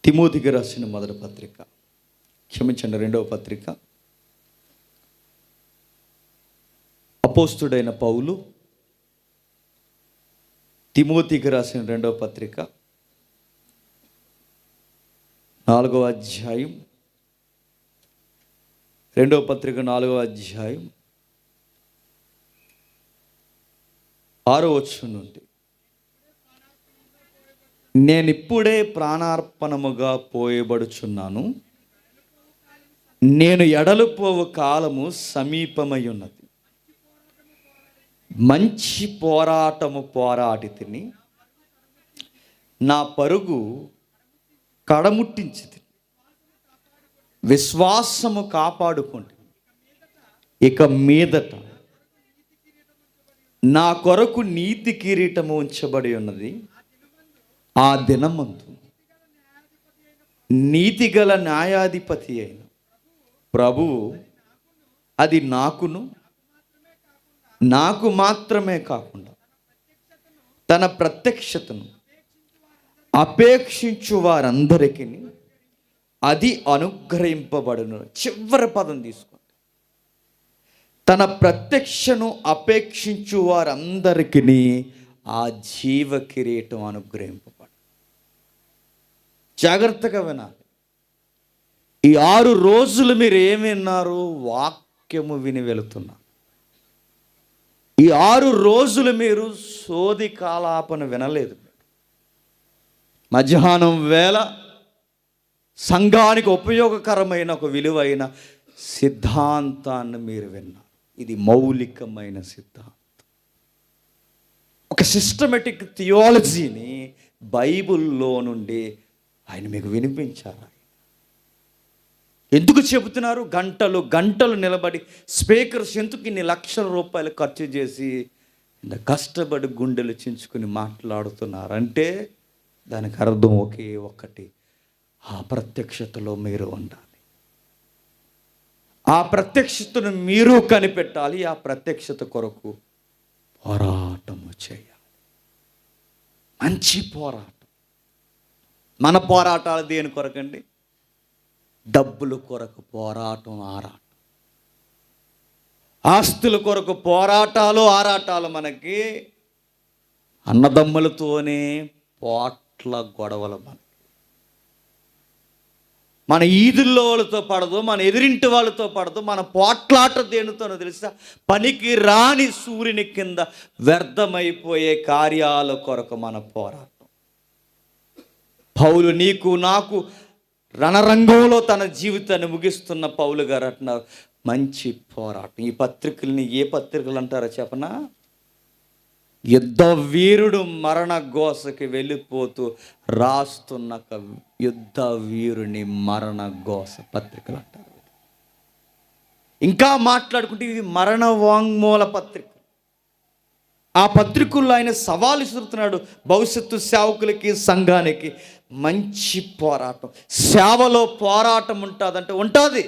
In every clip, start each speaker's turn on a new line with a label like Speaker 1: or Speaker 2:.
Speaker 1: తిమోతికి రాసిన మొదటి పత్రిక, క్షమించండి, రెండవ పత్రిక. అపోస్తుడైన పౌలు తిమోతికి రాసిన రెండవ పత్రిక 4వ అధ్యాయం, రెండవ పత్రిక 4వ అధ్యాయం 6వ వచనం నుండి, నేనిప్పుడే ప్రాణార్పణముగా పోయబడుచున్నాను, నేను ఎడలిపోవు కాలము సమీపమై ఉన్నది. మంచి పోరాటము పోరాడి తిని నా పరుగు కడముట్టించి విశ్వాసము కాపాడుకోండి. ఇక మీదట నా కొరకు నీతి కిరీటము ఉంచబడి ఉన్నది. ఆ దినమందు నీతిగల న్యాయాధిపతి అయిన ప్రభువు అది నాకు మాత్రమే కాకుండా తన ప్రత్యక్షతను అపేక్షించు వారందరికీ అది అనుగ్రహింపబడును. చివరి పదం తీసుకోండి. తన ప్రత్యక్షను అపేక్షించు వారందరికీ ఆ జీవ కిరీటం అనుగ్రహింపబడు. జాగ్రత్తగా వినాలి. ఈ 6 రోజులు మీరు ఏమి విన్నారు? వాక్యము విని వెళుతున్నారు. ఈ 6 రోజులు మీరు సోది కాలాపన వినలేదు. మధ్యాహ్నం వేళ సంఘానికి ఉపయోగకరమైన ఒక విలువైన సిద్ధాంతాన్ని మీరు విన్నారు. ఇది మౌలికమైన సిద్ధాంతం. ఒక సిస్టమేటిక్ థియాలజీని బైబిల్లో నుండి ఆయన మీకు వినిపించారు. ఎందుకు చెబుతున్నారు? గంటలు గంటలు నిలబడి స్పీకర్స్ ఎందుకు ఇన్ని లక్షల రూపాయలు ఖర్చు చేసి ఇంత కష్టపడి గుండెలు చించుకుని మాట్లాడుతున్నారంటే దానికి అర్థం ఒకే ఒక్కటి, ఆ ప్రత్యక్షతలో మీరు ఉండాలి. ఆ ప్రత్యక్షతను మీరు కనిపెట్టాలి. ఆ ప్రత్యక్షత కొరకు పోరాటము చేయాలి. మంచి పోరాటం. మన పోరాటాలు దేని కొరకండి? డబ్బుల కొరకు పోరాటం, ఆరాటం. ఆస్తుల కొరకు పోరాటాలు, ఆరాటాలు. మనకి అన్నదమ్ములతోనే పోట్ల గొడవలు. మన ఈదుల్లో వాళ్ళతో పడదు, మన ఎదురింటి వాళ్ళతో పడదు. మన పోట్లాట దేనితోనో తెలుసా? పనికి రాని సూర్యుని కింద వ్యర్థమైపోయే కార్యాల కొరకు మన పోరాటం. పౌలు నీకు నాకు రణరంగంలో తన జీవితాన్ని ముగిస్తున్న పౌలు గారు అంటున్నారు, మంచి పోరాటం. ఈ పత్రికల్ని ఏ పత్రికలు అంటారో చెప్పనా? యుద్ధ వీరుడు మరణ ఘోషకి వెళ్ళిపోతూ రాస్తున్న యుద్ధ వీరుని మరణ ఘోష పత్రికలు అంటారు. ఇంకా మాట్లాడుకుంటే ఇవి మరణ వాంగ్మూల పత్రిక. ఆ పత్రికల్లో ఆయన సవాలు ఇస్తున్నాడు భవిష్యత్తు సేవకులకి, సంఘానికి. మంచి పోరాటం. సేవలో పోరాటం ఉంటుందంటే ఉంటుంది.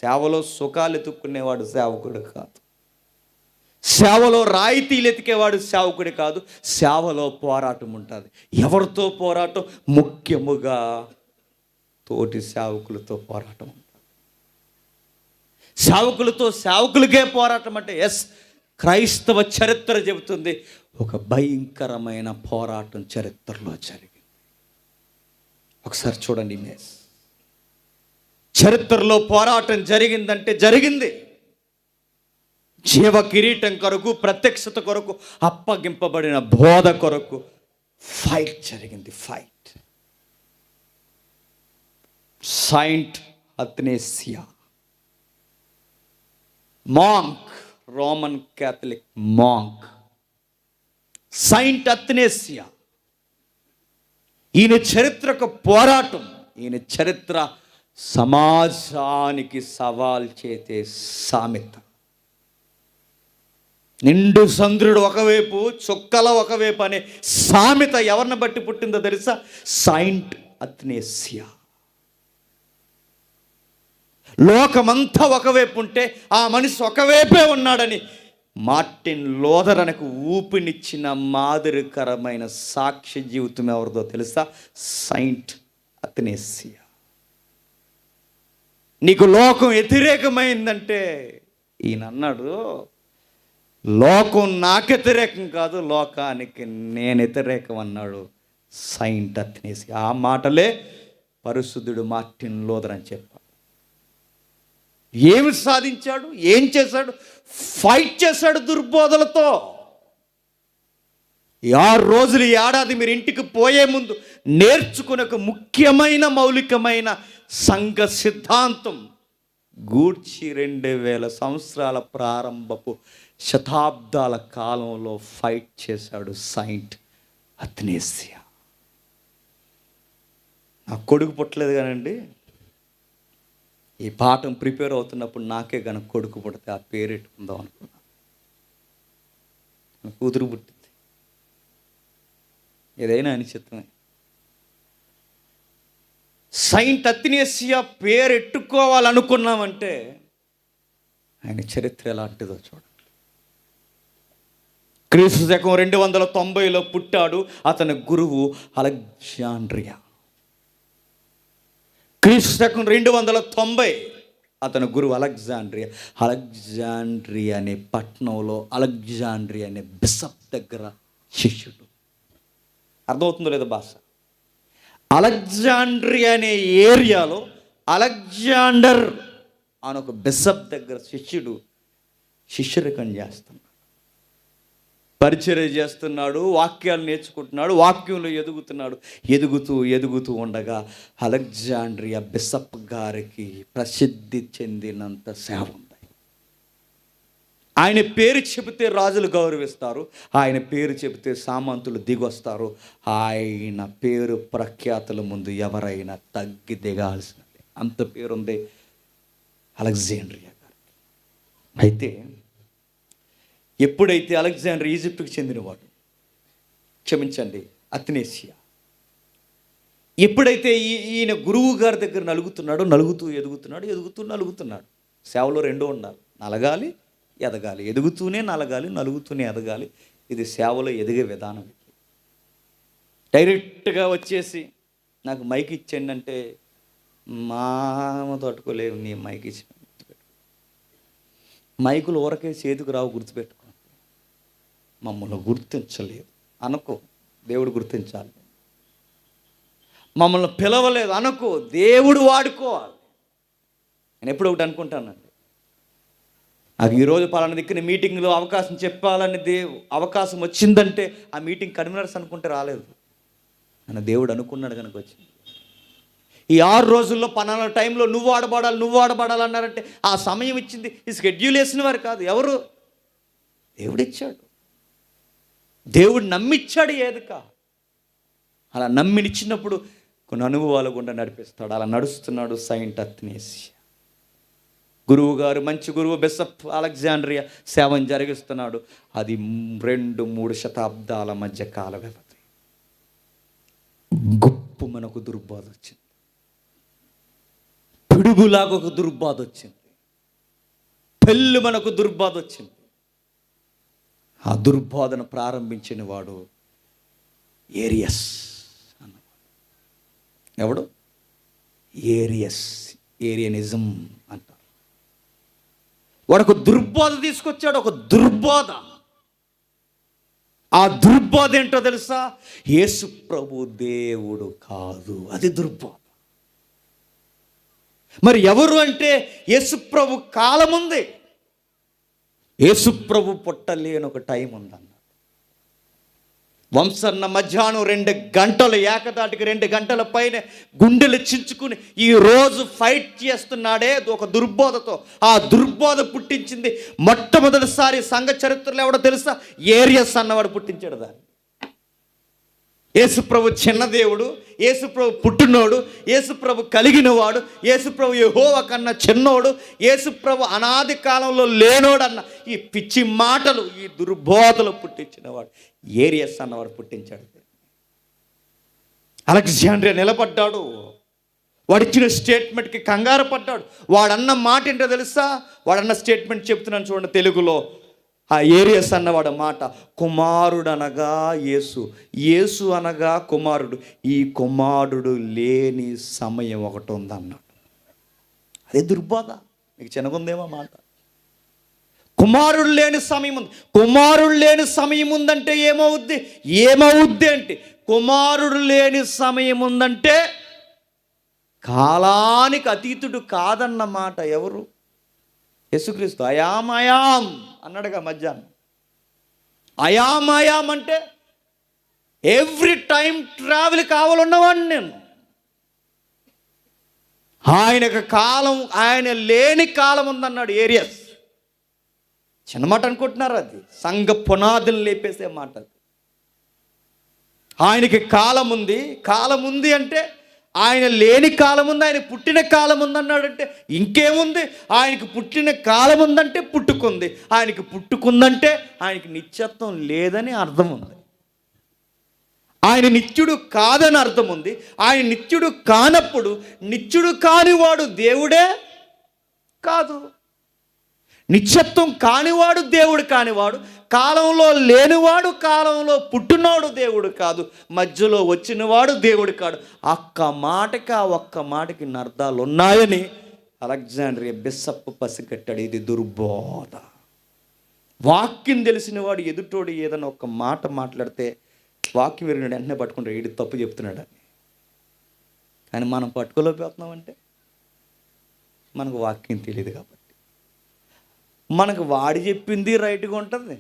Speaker 1: సేవలో సుఖాలు ఎత్తుక్కునేవాడు సేవకుడు కాదు. సేవలో రాయితీలు ఎతికేవాడు సేవకుడి కాదు. సేవలో పోరాటం ఉంటుంది. ఎవరితో పోరాటం? ముఖ్యముగా తోటి సేవకులతో పోరాటం ఉంటుంది. సేవకులతో సేవకులకే పోరాటం అంటే ఎస్, క్రైస్తవ చరిత్ర చెబుతుంది ఒక భయంకరమైన పోరాటం చరిత్రలో జరిగింది. ఒకసారి చూడండి ఇమేజ్. చరిత్రలో పోరాటం జరిగిందంటే జరిగింది. జీవ కిరీటం కొరకు, ప్రత్యక్షత కొరకు, అప్పగింపబడిన బోధ కొరకు ఫైట్ జరిగింది. Fight. Saint Athanasius, monk, Roman Catholic monk, saint Athanasius. ఈయన చరిత్రకు పోరాటం. ఈయన చరిత్ర సమాజానికి సవాల్ చేసే సామెత. నిండు చంద్రుడు ఒకవైపు, చుక్కల ఒకవైపు అనే సామెత ఎవరిని బట్టి పుట్టిందో తెలుసా? సైంట్ అథ్నేసియా. లోకమంతా ఒకవైపు ఉంటే ఆ మనిషి ఒకవైపే ఉన్నాడని మార్టిన్ లూథర్ అనకు ఊపినిచ్చిన మాదిరికరమైన సాక్ష్య జీవితం ఎవరిదో తెలుసా? సైంట్ అత్నేసియా. నీకు లోకం వ్యతిరేకమైందంటే ఈయన అన్నాడు, లోకం నాకు వ్యతిరేకం కాదు, లోకానికి నేను వ్యతిరేకం అన్నాడు సెయింట్ అత్నేసియా. ఆ మాటలే పరిశుద్ధుడు మార్టిన్ లూథర్ అని చెప్పాడు. ఏమి సాధించాడు? ఏం చేశాడు? ఫైట్ చేశాడు దుర్బోధలతో. 6 రోజులు ఏడాది మీరు ఇంటికి పోయే ముందు నేర్చుకునే ఒక ముఖ్యమైన మౌలికమైన సంఘ సిద్ధాంతం గూర్చి 2000 సంవత్సరాల ప్రారంభపు శతాబ్దాల కాలంలో ఫైట్ చేశాడు సెయింట్ అత్నేసియా. నా కొడుకు పుట్టలేదు కానండి, ఈ పాఠం ప్రిపేర్ అవుతున్నప్పుడు నాకే కనుక కొడుకు పుడితే ఆ పేరు పెట్టుకుందాం అనుకున్నా. కూతురు పుట్టింది. ఏదైనా అనిచిత్తమే. సెయింట్ అత్నేసియా పేరు ఎట్టుకోవాలనుకున్నామంటే ఆయన చరిత్ర ఎలాంటిదో చూడండి. క్రీస్తు శకం 290లో పుట్టాడు. అతని గురువు అలెగ్జాండ్రియా. క్రీస్తు శకం 290 అతని గురువు అలెగ్జాండ్రియా. అలెగ్జాండ్రియా అనే పట్టణంలో అలెగ్జాండ్రియా అనే బిషప్ దగ్గర శిష్యుడు. అర్థమవుతుందో లేదో భాష? అలెగ్జాండ్రియా అనే ఏరియాలో అలెగ్జాండర్ అని ఒక బిషప్ దగ్గర శిష్యరికం చేస్తున్నాడు, పరిచర్య చేస్తున్నాడు, వాక్యాలు నేర్చుకుంటున్నాడు, వాక్యంలో ఎదుగుతూ ఉండగా అలెగ్జాండ్రియా బిషప్ గారికి ప్రసిద్ధి చెందినంత సేవ ఉంది. ఆయన పేరు చెబితే రాజులు గౌరవిస్తారు, ఆయన పేరు చెబితే సామంతులు దిగొస్తారు. ఆయన పేరు ప్రఖ్యాతుల ముందు ఎవరైనా తగ్గి దిగాల్సినది, అంత పేరుంది అలెగ్జాండ్రియా గారికి. అయితే ఎప్పుడైతే అలెగ్జాండర్ ఈజిప్ట్కి చెందినవాడు, క్షమించండి అత్నేసియా, ఎప్పుడైతే ఈయన గురువు గారి దగ్గర నలుగుతూ నలుగుతున్నాడు. సేవలో 2 ఉండాలి, నలగాలి, ఎదగాలి. ఎదుగుతూనే నలగాలి, నలుగుతూనే ఎదగాలి. ఇది సేవలో ఎదిగే విధానం. డైరెక్ట్గా వచ్చేసి నాకు మైక్ ఇచ్చేయండి అంటే మామ తట్టుకోలేవు. నీ మైక్ ఇచ్చి మైకులు ఊరకే చేతికి రావు, గుర్తుపెట్టుకో. మమ్మల్ని గుర్తించలేదు అనుకో, దేవుడు గుర్తించాలి. మమ్మల్ని పిలవలేదు అనుకో, దేవుడు వాడుకోవాలి. నేను ఎప్పుడు ఒకటి అనుకుంటానండి, నాకు ఈరోజు పలానా దిక్కున మీటింగ్లో అవకాశం చెప్పాలని అవకాశం వచ్చిందంటే ఆ మీటింగ్ కన్వీనర్స్ అనుకుంటే రాలేదు, నన్ను దేవుడు అనుకున్నాడు కనుక వచ్చింది. ఈ 6 రోజుల్లో పలానా టైంలో నువ్వు ఆడబడాలి అన్నారంటే ఆ సమయం ఇచ్చింది ఈ షెడ్యూల్ వేసిన వారు కాదు, ఎవరు? దేవుడు ఇచ్చాడు, దేవుడు నమ్మిచ్చాడు. ఏదికా అలా నమ్మినిచ్చినప్పుడు కొన్ని అనుభవాలు గుండా నడిపిస్తాడు. అలా నడుస్తున్నాడు సెయింట్ అత్నేసియా. గురువు గారు, మంచి గురువు బిషప్ అలెగ్జాండ్రియా సేవను జరిగిస్తున్నాడు. అది 2-3 శతాబ్దాల మధ్య కాల వ్యవధి. గొప్ప మనకు దుర్బాధ వచ్చింది, పిడుగులాగా ఒక దుర్బాధ వచ్చింది, పెళ్ళి మనకు దుర్బాధ వచ్చింది. ఆ దుర్బాధను ప్రారంభించిన వాడు ఏరియస్ అన్నవాడు. ఎవడు? ఏరియనిజం అంటారు. వాడు ఒక దుర్బోధ తీసుకొచ్చాడు, ఒక దుర్బోధ. ఆ దుర్బోధ ఏంటో తెలుసా? యేసు ప్రభు దేవుడు కాదు, అది దుర్బోధ. మరి ఎవరు అంటే యేసు ప్రభు కాలం ఉంది, యేసు ప్రభు పుట్టలేని ఒక టైం ఉందన్న. వంశన్న మధ్యాహ్నం 2 గంటలు, ఏకదాటికి 2 గంటల పైన గుండెలు చించుకుని ఈరోజు ఫైట్ చేస్తున్నాడే ఒక దుర్బోధతో. ఆ దుర్బోధ పుట్టించింది మొట్టమొదటిసారి సంఘ చరిత్రలో ఎవడో తెలుసా? ఏరియస్ అన్నవాడు పుట్టించాడు దాన్ని. యేసుప్రభు చిన్న దేవుడు, యేసుప్రభు పుట్టినోడు, యేసుప్రభు కలిగినవాడు, యేసుప్రభు యెహోవా కన్నా చిన్నోడు, యేసుప్రభు అనాది కాలంలో లేనోడన్న ఈ పిచ్చి మాటలు, ఈ దుర్బోధలు పుట్టించినవాడు ఏరియస్ అన్నవాడు పుట్టించాడు. అలెగ్జాండ్రియా నిలబడ్డాడు, వాడిచ్చిన స్టేట్మెంట్కి కంగారు పడ్డాడు. వాడన్న మాట ఏంటో తెలుసా? వాడన్న స్టేట్మెంట్ చెప్తున్నాను చూడండి తెలుగులో. ఆ ఏరియస్ అన్నవాడు మాట కుమారుడు అనగా యేసు, యేసు అనగా కుమారుడు, ఈ కుమారుడు లేని సమయం ఒకటి ఉందన్నాడు. అదే దుర్బోధ. మీకు చిన్నగుందేమో మాట. కుమారుడు లేని సమయం ఉంది. కుమారుడు లేని సమయం ఉందంటే ఏమవుద్ది అంటే కుమారుడు లేని సమయం ఉందంటే కాలానికి అతీతుడు కాదన్నమాట. ఎవరు? యేసుక్రీస్తు. అయాం అన్నాడుగా మధ్యాహ్నం. అయాం అంటే ఎవ్రీ టైం ట్రావెల్ కావాలన్నవాడిని నేను. ఆయనకు కాలం, ఆయన లేని కాలం ఉందన్నాడు ఏరియస్. చిన్నమాట అనుకుంటున్నారు? అది సంఘ పునాదులు లేపేసే మాట. ఆయనకి కాలం ఉంది. కాలం ఉంది అంటే ఆయన లేని కాలం ఉంది, ఆయన పుట్టిన కాలం ఉందన్నాడంటే ఇంకేముంది? ఆయనకి పుట్టిన కాలం ఉందంటే పుట్టుకుంది, ఆయనకి పుట్టుకుందంటే ఆయనకి నిత్యత్వం లేదని అర్థం ఉంది. ఆయన నిత్యుడు కాదని అర్థం ఉంది. ఆయన నిత్యుడు కానప్పుడు నిత్యుడు కానివాడు దేవుడే కాదు. నిత్యత్వం కానివాడు దేవుడు కానివాడు, కాలంలో లేనివాడు, కాలంలో పుట్టినవాడు దేవుడు కాదు, మధ్యలో వచ్చినవాడు దేవుడు కాడు. ఒక్క మాటకి అర్థాలు ఉన్నాయని అలెగ్జాండ్రియా బిషప్ పసిగట్టాడు. ఇది దుర్బోధ. వాక్యం తెలిసిన వాడు ఎదుటోడు ఏదైనా ఒక మాట మాట్లాడితే వాక్యం విరినాడు వెంటనే పట్టుకుంటాడు, వీడు తప్పు చెప్తున్నాడు అని. కానీ మనం పట్టుకోలేకపోతున్నామంటే మనకు వాక్యం తెలియదు కాబట్టి. మనకు వాడి చెప్పింది రైట్గా ఉంటుంది,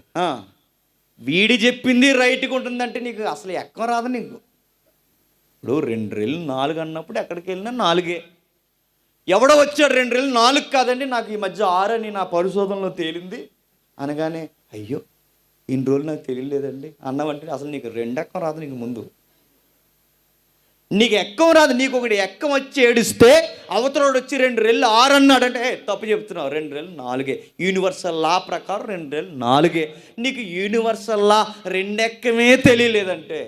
Speaker 1: వీడి చెప్పింది రైట్గా ఉంటుంది అంటే నీకు అసలు ఎక్కం రాదు. నీకు ఇప్పుడు 2 రెళ్ళు 4 అన్నప్పుడు ఎక్కడికి వెళ్ళినా 4. ఎవడో వచ్చాడు 2 రెళ్ళు 4 కాదండి, నాకు ఈ మధ్య 6 అని నా పరిశోధనలో తేలింది అనగానే అయ్యో ఇన్ని రోజులు నాకు తెలియలేదండి అన్నావంటే అసలు నీకు 2 ఎక్కం రాదు. నీకు ముందు నీకు ఎక్కం రాదు. నీకు ఒకటి ఎక్కం వచ్చి ఏడిస్తే అవతలోడు వచ్చి 2 రెళ్ళు 6 అన్నాడంటే తప్పు చెప్తున్నావు, 2 రెళ్ళు 4. యూనివర్సల్ లా ప్రకారం 2 రెళ్ళు 4. నీకు యూనివర్సల్ లా 2 ఎక్కమే తెలియలేదంటే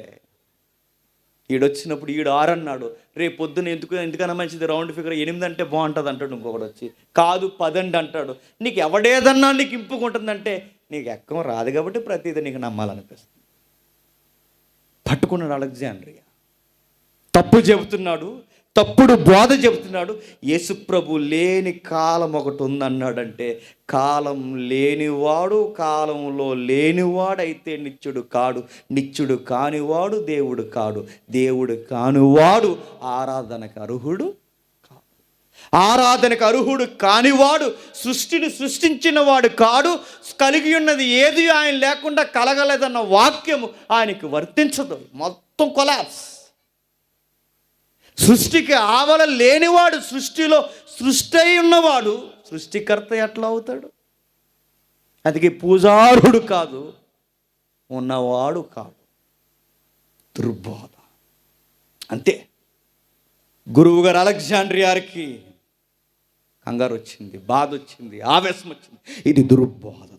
Speaker 1: ఈడొచ్చినప్పుడు 6 అన్నాడు, రేపు పొద్దున ఎందుకన్నా మంచిది రౌండ్ ఫిగర్ 8 అంటే బాగుంటుంది అంటాడు. ఇంకొకటి వచ్చి కాదు 10 అంటాడు. నీకు ఎవడేదన్నా నీకు ఇంపుకుంటుందంటే నీకు ఎక్కం రాదు కాబట్టి ప్రతిదీ నీకు నమ్మాలనిపిస్తుంది. పట్టుకున్నాడు అలెగ్జాండ్రియా. తప్పు చెబుతున్నాడు, తప్పుడు బోధ చెబుతున్నాడు. యేసుప్రభు లేని కాలం ఒకటి ఉందన్నాడంటే కాలం లేనివాడు, కాలంలో లేనివాడైతే నిత్యుడు కాడు, నిత్యుడు కానివాడు దేవుడు కాడు, దేవుడు కానివాడు ఆరాధనకు అర్హుడు కాడు, ఆరాధనకు అర్హుడు కానివాడు సృష్టిని సృష్టించిన వాడు కాడు. కలిగి ఉన్నది ఏది ఆయన లేకుండా కలగలేదన్న వాక్యము ఆయనకి వర్తించదు. మొత్తం కొలాప్స్. సృష్టికి ఆవల లేనివాడు సృష్టిలో సృష్టి అయి ఉన్నవాడు సృష్టికర్త ఎట్లా అవుతాడు? అందుకే పూజారుడు కాదు, ఉన్నవాడు కాదు. దుర్బోధ. అంతే. గురువు గారు అలెగ్జాండ్రియాకి కంగారు వచ్చింది, బాధ వచ్చింది, ఆవేశం వచ్చింది. ఇది దుర్బోధ.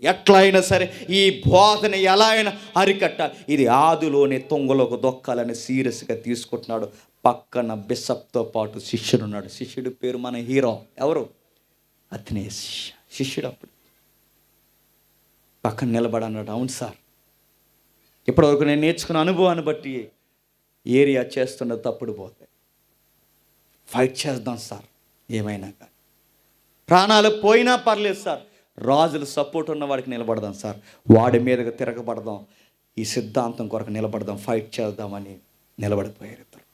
Speaker 1: ఎట్లా అయినా సరే ఈ బోధన ఎలా అయినా అరికట్టాలి. ఇది ఆదిలోనే తొంగలోకి దొక్కాలని సీరియస్గా తీసుకుంటున్నాడు. పక్కన బిషప్తో పాటు శిష్యుడు ఉన్నాడు. శిష్యుడి పేరు మన హీరో ఎవరు? అథెనేస్ శిష్యుడు. అప్పుడు పక్కన నిలబడన్నాడు. అవును సార్, ఇప్పటివరకు నేను నేర్చుకున్న అనుభవాన్ని బట్టి ఏరియా చేస్తున్న తప్పుడు పోతే ఫైట్ చేద్దాం సార్, ఏమైనా కానీ ప్రాణాలు పోయినా పర్లేదు సార్, రాజులు సపోర్ట్ ఉన్న వాడికి నిలబడదాం సార్, వాడి మీదకి తిరగబడదాం, ఈ సిద్ధాంతం కొరకు నిలబడదాం, ఫైట్ చేద్దామని నిలబడిపోయారు ఇద్దరు.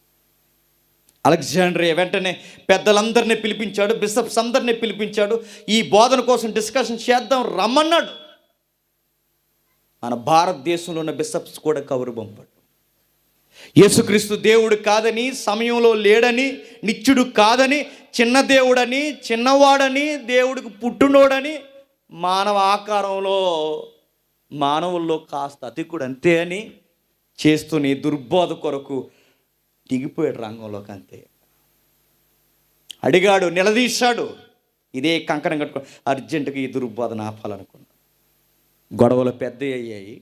Speaker 1: అలెగ్జాండ్రియా వెంటనే పెద్దలందరినీ పిలిపించాడు, బిషప్స్ అందరినీ పిలిపించాడు. ఈ బోధన కోసం డిస్కషన్ చేద్దాం రమ్మన్నాడు. మన భారతదేశంలో ఉన్న బిషప్స్ కూడా కబురు పంపాడు. యేసుక్రీస్తు దేవుడు కాదని, సమయంలో లేడని, నిత్యుడు కాదని, చిన్న దేవుడని, చిన్నవాడని, దేవుడికి పుట్టినోడని, మానవ ఆకారంలో మానవుల్లో కాస్త అతికుడు అంతే అని చేస్తూనే దుర్బోధ కొరకు దిగిపోయాడు రంగంలోకి. అంతే అడిగాడు, నిలదీశాడు. ఇదే కంకణం కట్టుకో అర్జెంటుగా ఈ దుర్బోధన ఆపాలనుకున్నాడు. గొడవలు పెద్ద అయ్యాయి.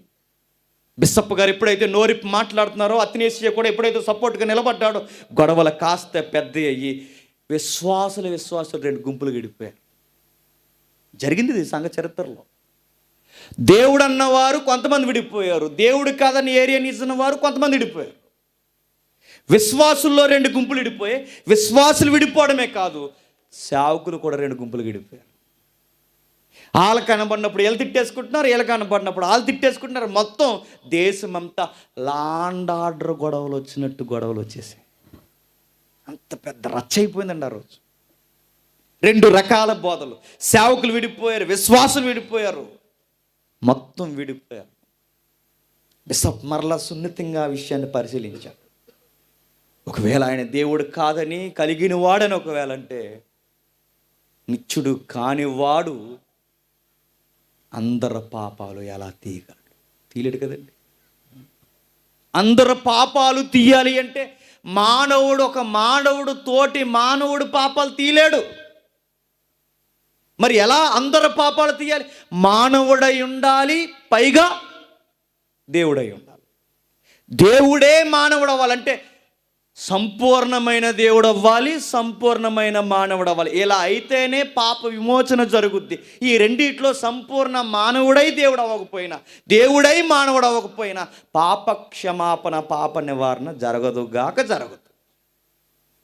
Speaker 1: బిషప్ గారు ఎప్పుడైతే నోరిప్పి మాట్లాడుతున్నారో, అథెనేసియా కూడా ఎప్పుడైతే సపోర్ట్గా నిలబడ్డాడో, గొడవలు కాస్త పెద్ద అయ్యి విశ్వాసులు 2 గుంపులు గడిపోయారు. జరిగింది ఇది సంఘ చరిత్రలో. దేవుడు అన్నవారు కొంతమంది విడిపోయారు, దేవుడు కాదని ఏరియన్ ఇచ్చిన వారు కొంతమంది విడిపోయారు. విశ్వాసుల్లో 2 గుంపులు విడిపోయాయి. విశ్వాసులు విడిపోవడమే కాదు, సేవకులు కూడా 2 గుంపులు విడిపోయారు. వాళ్ళు కనబడినప్పుడు వీళ్ళు తిట్టేసుకుంటున్నారు, వీళ్ళు కనబడినప్పుడు వాళ్ళు తిట్టేసుకుంటున్నారు. మొత్తం దేశమంతా లాండ్ ఆర్డర్ గొడవలు వచ్చినట్టు గొడవలు వచ్చేసాయి. అంత పెద్ద రచ్చ అయిపోయిందండి ఆ రోజు. 2 రకాల బోధలు. సేవకులు విడిపోయారు, విశ్వాసులు విడిపోయారు, మొత్తం విడిపోయారు. బిషప్ మరలా సున్నితంగా ఆ విషయాన్ని పరిశీలించాడు. ఒకవేళ ఆయన దేవుడు కాదని, కలిగిన వాడని ఒకవేళ అంటే, నిత్యుడు కానివాడు అందరి పాపాలు ఎలా తీయగలడు? తీయలేడు కదండి. అందరి పాపాలు తీయాలి అంటే మానవుడు తోటి మానవుడు పాపాలు తీయలేడు. మరి ఎలా అందరి పాపాలు తీయాలి? మానవుడై ఉండాలి, పైగా దేవుడై ఉండాలి. దేవుడే మానవుడు అవ్వాలంటే సంపూర్ణమైన దేవుడు అవ్వాలి, సంపూర్ణమైన మానవుడు అవ్వాలి. ఇలా అయితేనే పాప విమోచన జరుగుద్ది. ఈ రెండిట్లో సంపూర్ణ మానవుడై దేవుడు అవ్వకపోయినా, దేవుడై మానవుడు అవ్వకపోయినా పాప క్షమాపణ, పాప నివారణ జరగదుగాక జరగదు.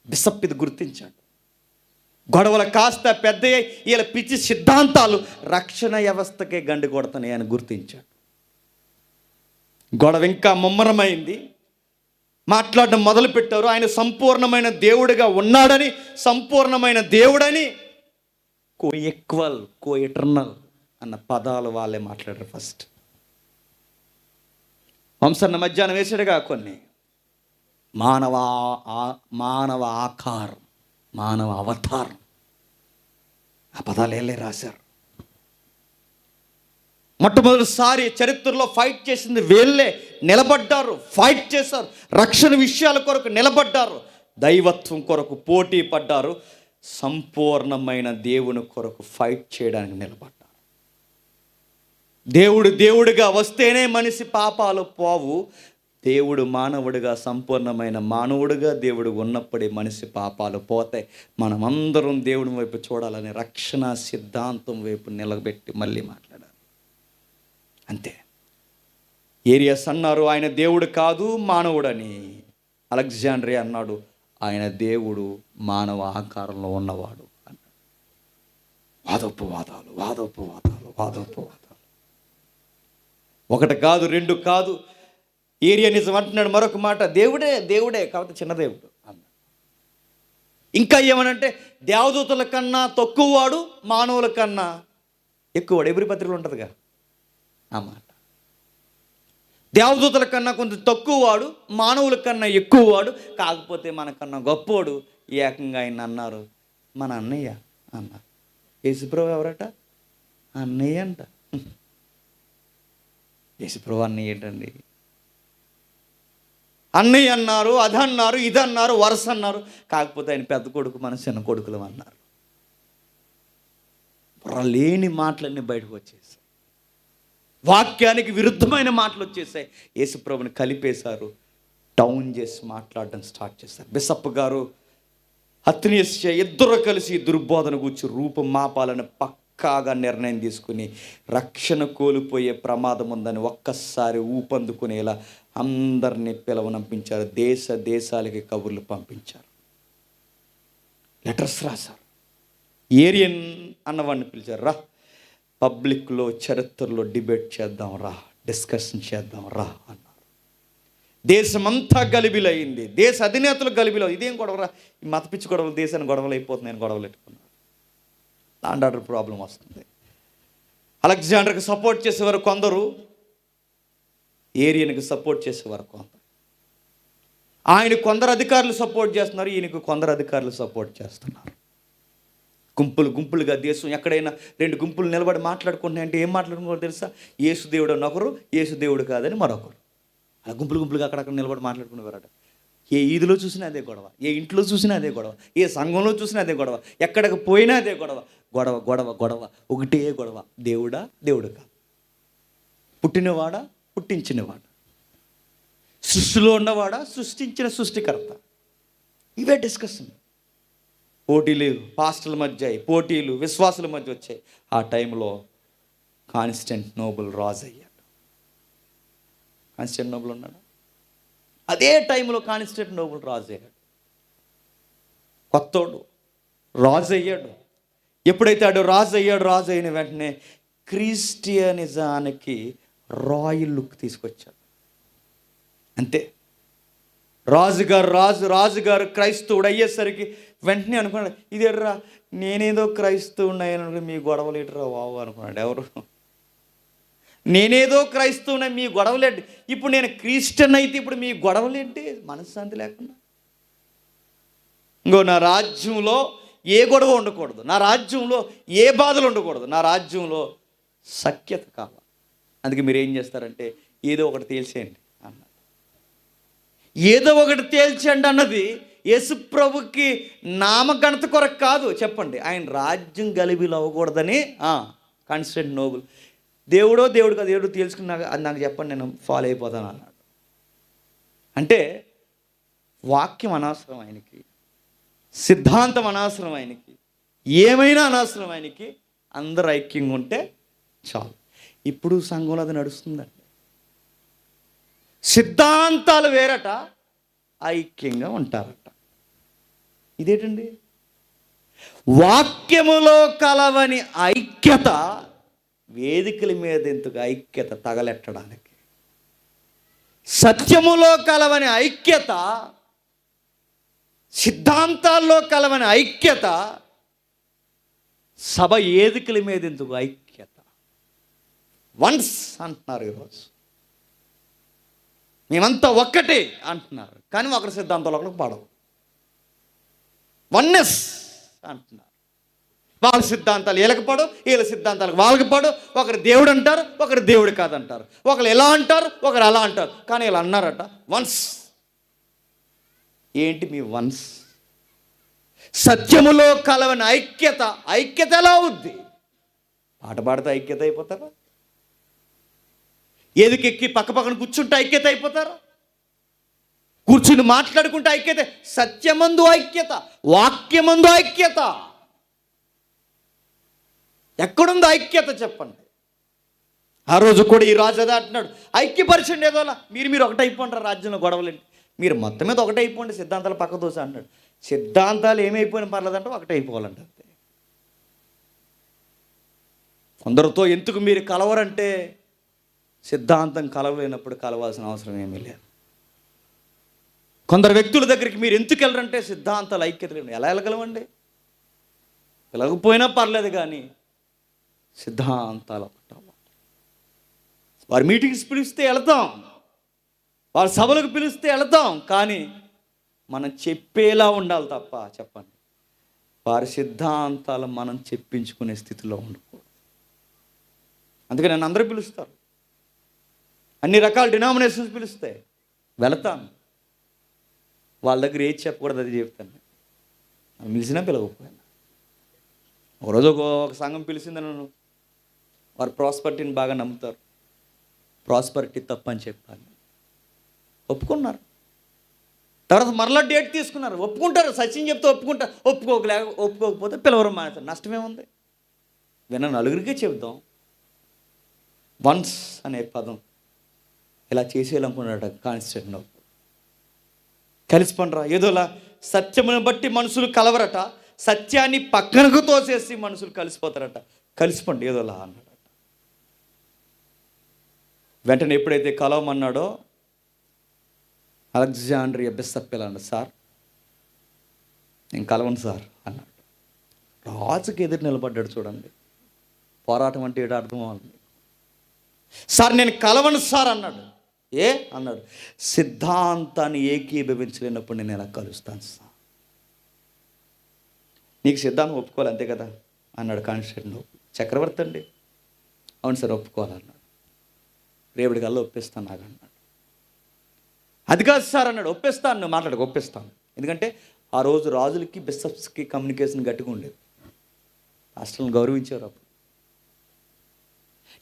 Speaker 1: బిషప్ ఇది గుర్తించాడు. గొడవలు కాస్త పెద్ద వీళ్ళ పిచ్చి సిద్ధాంతాలు రక్షణ వ్యవస్థకే గండి కొడతాయి అని గుర్తించాడు. గొడవ ఇంకా ముమ్మరమైంది, మాట్లాడడం మొదలుపెట్టారు. ఆయన సంపూర్ణమైన దేవుడిగా ఉన్నాడని, సంపూర్ణమైన దేవుడని, కో ఈక్వల్, కో ఎటర్నల్ అన్న పదాలు వాళ్ళే మాట్లాడారు. ఫస్ట్ వంశన్న మధ్యాహ్నం వేసాడుగా కొన్ని మానవ ఆకారం, మానవ అవతారం, ఆ పదాలు వెళ్ళే రాశారు. మొట్టమొదటిసారి చరిత్రలో ఫైట్ చేసింది వీళ్ళే. నిలబడ్డారు, ఫైట్ చేశారు, రక్షణ విషయాల కొరకు నిలబడ్డారు, దైవత్వం కొరకు పోటీ పడ్డారు, సంపూర్ణమైన దేవుని కొరకు ఫైట్ చేయడానికి నిలబడ్డారు. దేవుడిగా వస్తేనే మనిషి పాపాలు పోవు. దేవుడు మానవుడిగా, సంపూర్ణమైన మానవుడిగా దేవుడు ఉన్నప్పుడే మనిషి పాపాలు పోతాయి. మనమందరం దేవుడి వైపు చూడాలని రక్షణ సిద్ధాంతం వైపు నిలబెట్టి మళ్ళీ మాట్లాడారు. అంతే. ఏరియస్ అన్నారు ఆయన దేవుడు కాదు, మానవుడని. అలెగ్జాండ్రియా అన్నాడు ఆయన దేవుడు మానవ ఆకారంలో ఉన్నవాడు అన్నాడు. వాదోపవాదాలు. ఒకటి కాదు, 2 కాదు. ఏరియనిజం అంటున్నాడు మరొక మాట, దేవుడే కాబట్టి చిన్న దేవుడు అన్నాడు. ఇంకా ఏమనంటే దేవదూతల కన్నా తక్కువవాడు, మానవుల కన్నా ఎక్కువవాడు. ఎవరి పత్రికలు ఉంటుందిగా ఆ మాట. దేవదూతల కన్నా కొంచెం తక్కువవాడు, మానవుల కన్నా ఎక్కువవాడు, కాకపోతే మనకన్నా గొప్పవాడు. ఏకంగా ఆయన అన్నారు మన అన్నయ్య అన్నారు. యేసుప్రభు ఎవరట? అన్నయ్య అంట. యేసుప్రభు అన్నయ్య ఏంటండి? అన్నయ్య అన్నారు, అదన్నారు, ఇదన్నారు, వరుస అన్నారు. కాకపోతే ఆయన పెద్ద కొడుకు, మన చిన్న కొడుకులు అన్నారు. లేని మాటలన్నీ బయటకు వచ్చేసాయి. వాక్యానికి విరుద్ధమైన మాటలు వచ్చేసాయి. యేసుప్రభుని కలిపేశారు, డౌన్ చేసి మాట్లాడడం స్టార్ట్ చేశారు. బిషప్ గారు అత్నియస్ ఇద్దరు కలిసి దుర్బోధన గురించి రూపం మాపాలని పక్కాగా నిర్ణయం తీసుకుని రక్షణ కోల్పోయే ప్రమాదం ఉందని ఒక్కసారి ఊపందుకునేలా అందరినీ పిలవనంపించారు. దేశాలకి కబుర్లు పంపించారు, లెటర్స్ రాశారు. ఏరియన్ అన్నవాడిని పిలిచారు, రా పబ్లిక్లో చరిత్రలో డిబేట్ చేద్దాం రా, డిస్కషన్ చేద్దాం రా అన్నారు. దేశమంతా గలిబిలైంది, దేశ అధినేతలు గలిబిలో. ఇదేం గొడవరా, ఈ మత పిచ్చి గొడవలు దేశాన్ని గొడవలు అయిపోతున్నాయని గొడవలు పెట్టుకున్నారు. లాండ్ ఆర్డర్ ప్రాబ్లం వస్తుంది. అలెగ్జాండర్కి సపోర్ట్ చేసేవారు కొందరు, ఏరియన్కి సపోర్ట్ చేసేవారు కొందరు. ఆయన కొందరు అధికారులు సపోర్ట్ చేస్తున్నారు, ఈయనకు కొందరు అధికారులు సపోర్ట్ చేస్తున్నారు. గుంపులుగా దేశం ఎక్కడైనా 2 గుంపులు నిలబడి మాట్లాడుకుంటున్నాయంటే ఏం మాట్లాడుకోవాలి తెలుసా? యేసు దేవుడు అని ఒకరు, యేసు దేవుడు కాదని మరొకరు. అలా గుంపులుగా అక్కడక్కడ నిలబడి మాట్లాడుకునేవారట. ఏ ఈదిలో చూసినా అదే గొడవ, ఏ ఇంట్లో చూసినా అదే గొడవ, ఏ సంఘంలో చూసినా అదే గొడవ, ఎక్కడికి పోయినా అదే గొడవ. ఒకటే గొడవ. దేవుడు కాదు, పుట్టినవాడా, పుట్టించినవాడా, సృష్టిలో ఉన్నవాడా, సృష్టించిన సృష్టికర్త. ఇవే డిస్కషన్. పోటీలు పాస్టర్ల మధ్య, పోటీలు విశ్వాసుల మధ్య వచ్చాయి. ఆ టైంలో కాన్స్టంటినోపుల్ రాజు అయ్యాడు. కాన్స్టంటినోపుల్ ఉన్నాడు. అదే టైంలో కాన్స్టంటినోపుల్ రాజు అయ్యాడు. కొత్తోడు రాజు అయ్యాడు. ఎప్పుడైతే రాజు అయిన వెంటనే క్రిస్టియనిజానికి రాయల్ లుక్ తీసుకొచ్చాడు. అంతే. రాజుగారు క్రైస్తవుడు అయ్యేసరికి వెంటనే అనుకున్నాడు, ఇది ఎర్రా నేనేదో క్రైస్తవుడు అయ్యాను, మీ గొడవలు ఎటురా బాబు అనుకున్నాడు. ఎవరు? నేనేదో క్రైస్తవుని, మీ గొడవలేంటి? ఇప్పుడు నేను క్రిస్టియన్ అయితే ఇప్పుడు మీ గొడవలేంటి? మనశ్శాంతి లేకుండా. నా రాజ్యంలో ఏ గొడవ ఉండకూడదు, నా రాజ్యంలో ఏ బాధలు ఉండకూడదు, నా రాజ్యంలో సఖ్యత కావాలి. అందుకే మీరు ఏం చేస్తారంటే ఏదో ఒకటి తేల్చేయండి అన్నాడు. ఏదో ఒకటి తేల్చండి అన్నది యేసుప్రభుకి నామఘనత కొరకు కాదు. చెప్పండి, ఆయన రాజ్యం గలిబిలు అవ్వకూడదని. కాన్స్టంటినోపుల్ దేవుడు కాదు, దేవుడు తెలుసుకున్నాక అది నాకు చెప్పండి, నేను ఫాలో అయిపోతాను అన్నాడు. అంటే వాక్యం అనవసరం ఆయనకి, సిద్ధాంతం అనవసరం ఆయనకి, ఏమైనా అనవసరం ఆయనకి. అందరూ ఐక్యంగా ఉంటే చాలు. ఇప్పుడు సంఘంలో అది నడుస్తుందండి. సిద్ధాంతాలు వేరట, ఐక్యంగా ఉంటారట. ఇదేంటండి? వాక్యములో కలవని ఐక్యత వేదికల మీద ఎందుకు? ఐక్యత తగలెట్టడానికి. సత్యములో కలవని ఐక్యత, సిద్ధాంతాల్లో కలవని ఐక్యత సభ వేదికల మీద ఎందుకు? ఐక్యత. వన్స్ అంటున్నారు ఈరోజు. మేమంతా ఒక్కటే అంటున్నారు, కానీ ఒకరి సిద్ధాంతాలు ఒకరికి పడవు. వన్నెస్ అంటున్నారు. వాళ్ళ సిద్ధాంతాలు వీళ్ళకి పడవు, వీళ్ళ సిద్ధాంతాలకు వాళ్ళకి పడవు. ఒకరు దేవుడు అంటారు, ఒకరు దేవుడు కాదంటారు. ఒకరు ఎలా అంటారు, ఒకరు అలా అంటారు. కానీ వీళ్ళు అన్నారట వన్స్. ఏంటి మీ వన్స్? సత్యములో కలవని ఐక్యత ఎలా అవుద్ది? పాట పాడితే ఐక్యత అయిపోతారా? ఎదుకెక్కి పక్కన కూర్చుంటే ఐక్యత అయిపోతారా? కూర్చుని మాట్లాడుకుంటే ఐక్యత. సత్యమందు ఐక్యత, వాక్యమందు ఐక్యత. ఎక్కడుందో ఐక్యత చెప్పండి. ఆ రోజు కూడా ఈ రాజు అదే అంటున్నాడు, ఐక్యపరచండి. ఏదోలా మీరు ఒకటి అయిపోంటారు, రాజ్యంలో గొడవలేండి, మీరు మొత్తం మీద ఒకటి అయిపోండి, సిద్ధాంతాలు పక్క దోశ అన్నాడు. సిద్ధాంతాలు ఏమైపోయినా పర్లేదంటే ఒకటి అయిపోవాలంటే అంతే. కొందరితో ఎందుకు మీరు కలవరంటే సిద్ధాంతం కలవలేనప్పుడు కలవాల్సిన అవసరం ఏమీ లేదు. కొందరు వ్యక్తుల దగ్గరికి మీరు ఎందుకు వెళ్ళరంటే సిద్ధాంతాలు ఐక్యత లేవు. ఎలా వెళ్ళగలవండి? వెళ్ళకపోయినా పర్లేదు, కానీ సిద్ధాంతాలు ఒకటి. వారి మీటింగ్స్ పిలిస్తే వెళతాం, వారి సభలకు పిలిస్తే వెళతాం, కానీ మనం చెప్పేలా ఉండాలి తప్ప, చెప్పండి, వారి సిద్ధాంతాలు మనం చెప్పించుకునే స్థితిలో ఉండకూడదు. అందుకే నన్ను అందరూ పిలుస్తారు, అన్ని రకాల డినామినేషన్స్ పిలిస్తే వెళతాను. వాళ్ళ దగ్గర ఏది చెప్పకూడదు అది చెప్తాను. నన్ను పిలిచినా పిలవకపోయినా. ఒకరోజు ఒక సంఘం పిలిచింది నన్ను. వారు ప్రాస్పరిటీని బాగా నమ్ముతారు. ప్రాస్పరిటీ తప్పని చెప్పాను, ఒప్పుకున్నారు. తర్వాత మరలా డేట్ తీసుకున్నారు, ఒప్పుకుంటారు. సచిన్ చెప్తే ఒప్పుకుంటారు. ఒప్పుకోకపోతే పిలవరం మానేస్తారు. నష్టమేముంది? విన్న నలుగురికే చెబుదాం. వన్స్ అనే పదం ఇలా చేసేయాలనుకున్నాడు కాన్స్టంటినోపుల్. కలిసిపండ్రా ఏదోలా. సత్యమును బట్టి మనుషులు కలవరట, సత్యాన్ని పక్కనకు తోసేసి మనుషులు కలిసిపోతారట. కలిసిపండి ఏదోలా అన్నాడట. వెంటనే ఎప్పుడైతే కలవమన్నాడో అలెగ్జాండ్రియా బిషప్ ఇలా అన్నాడు, సార్ నేను కలవను సార్ అన్నాడు. రాజుకి ఎదురు నిలబడ్డాడు. చూడండి, పోరాటం అంటే ఏడు అర్థం అవుతుంది. సార్ నేను కలవను సార్ అన్నాడు. ఏ అన్నాడు, సిద్ధాంతాన్ని ఏకీభవించలేనప్పుడు నేను ఎలా కలుస్తాను సార్? నీకు సిద్ధాంతం ఒప్పుకోవాలి అంతే కదా అన్నాడు కాన్స్టంటినోపుల్. చక్రవర్తి అండి. అవును సార్ ఒప్పుకోవాలన్నాడు. రేపటి కల్లా ఒప్పిస్తాను నాకు అన్నాడు. అది కాదు సార్ అన్నాడు. ఒప్పిస్తాను, నువ్వు మాట్లాడకు, ఒప్పిస్తాను. ఎందుకంటే ఆ రోజు రాజులకి బిషప్స్కి కమ్యూనికేషన్ గట్టిగా ఉండేది. రాష్ట్రాలను గౌరవించారు అప్పుడు.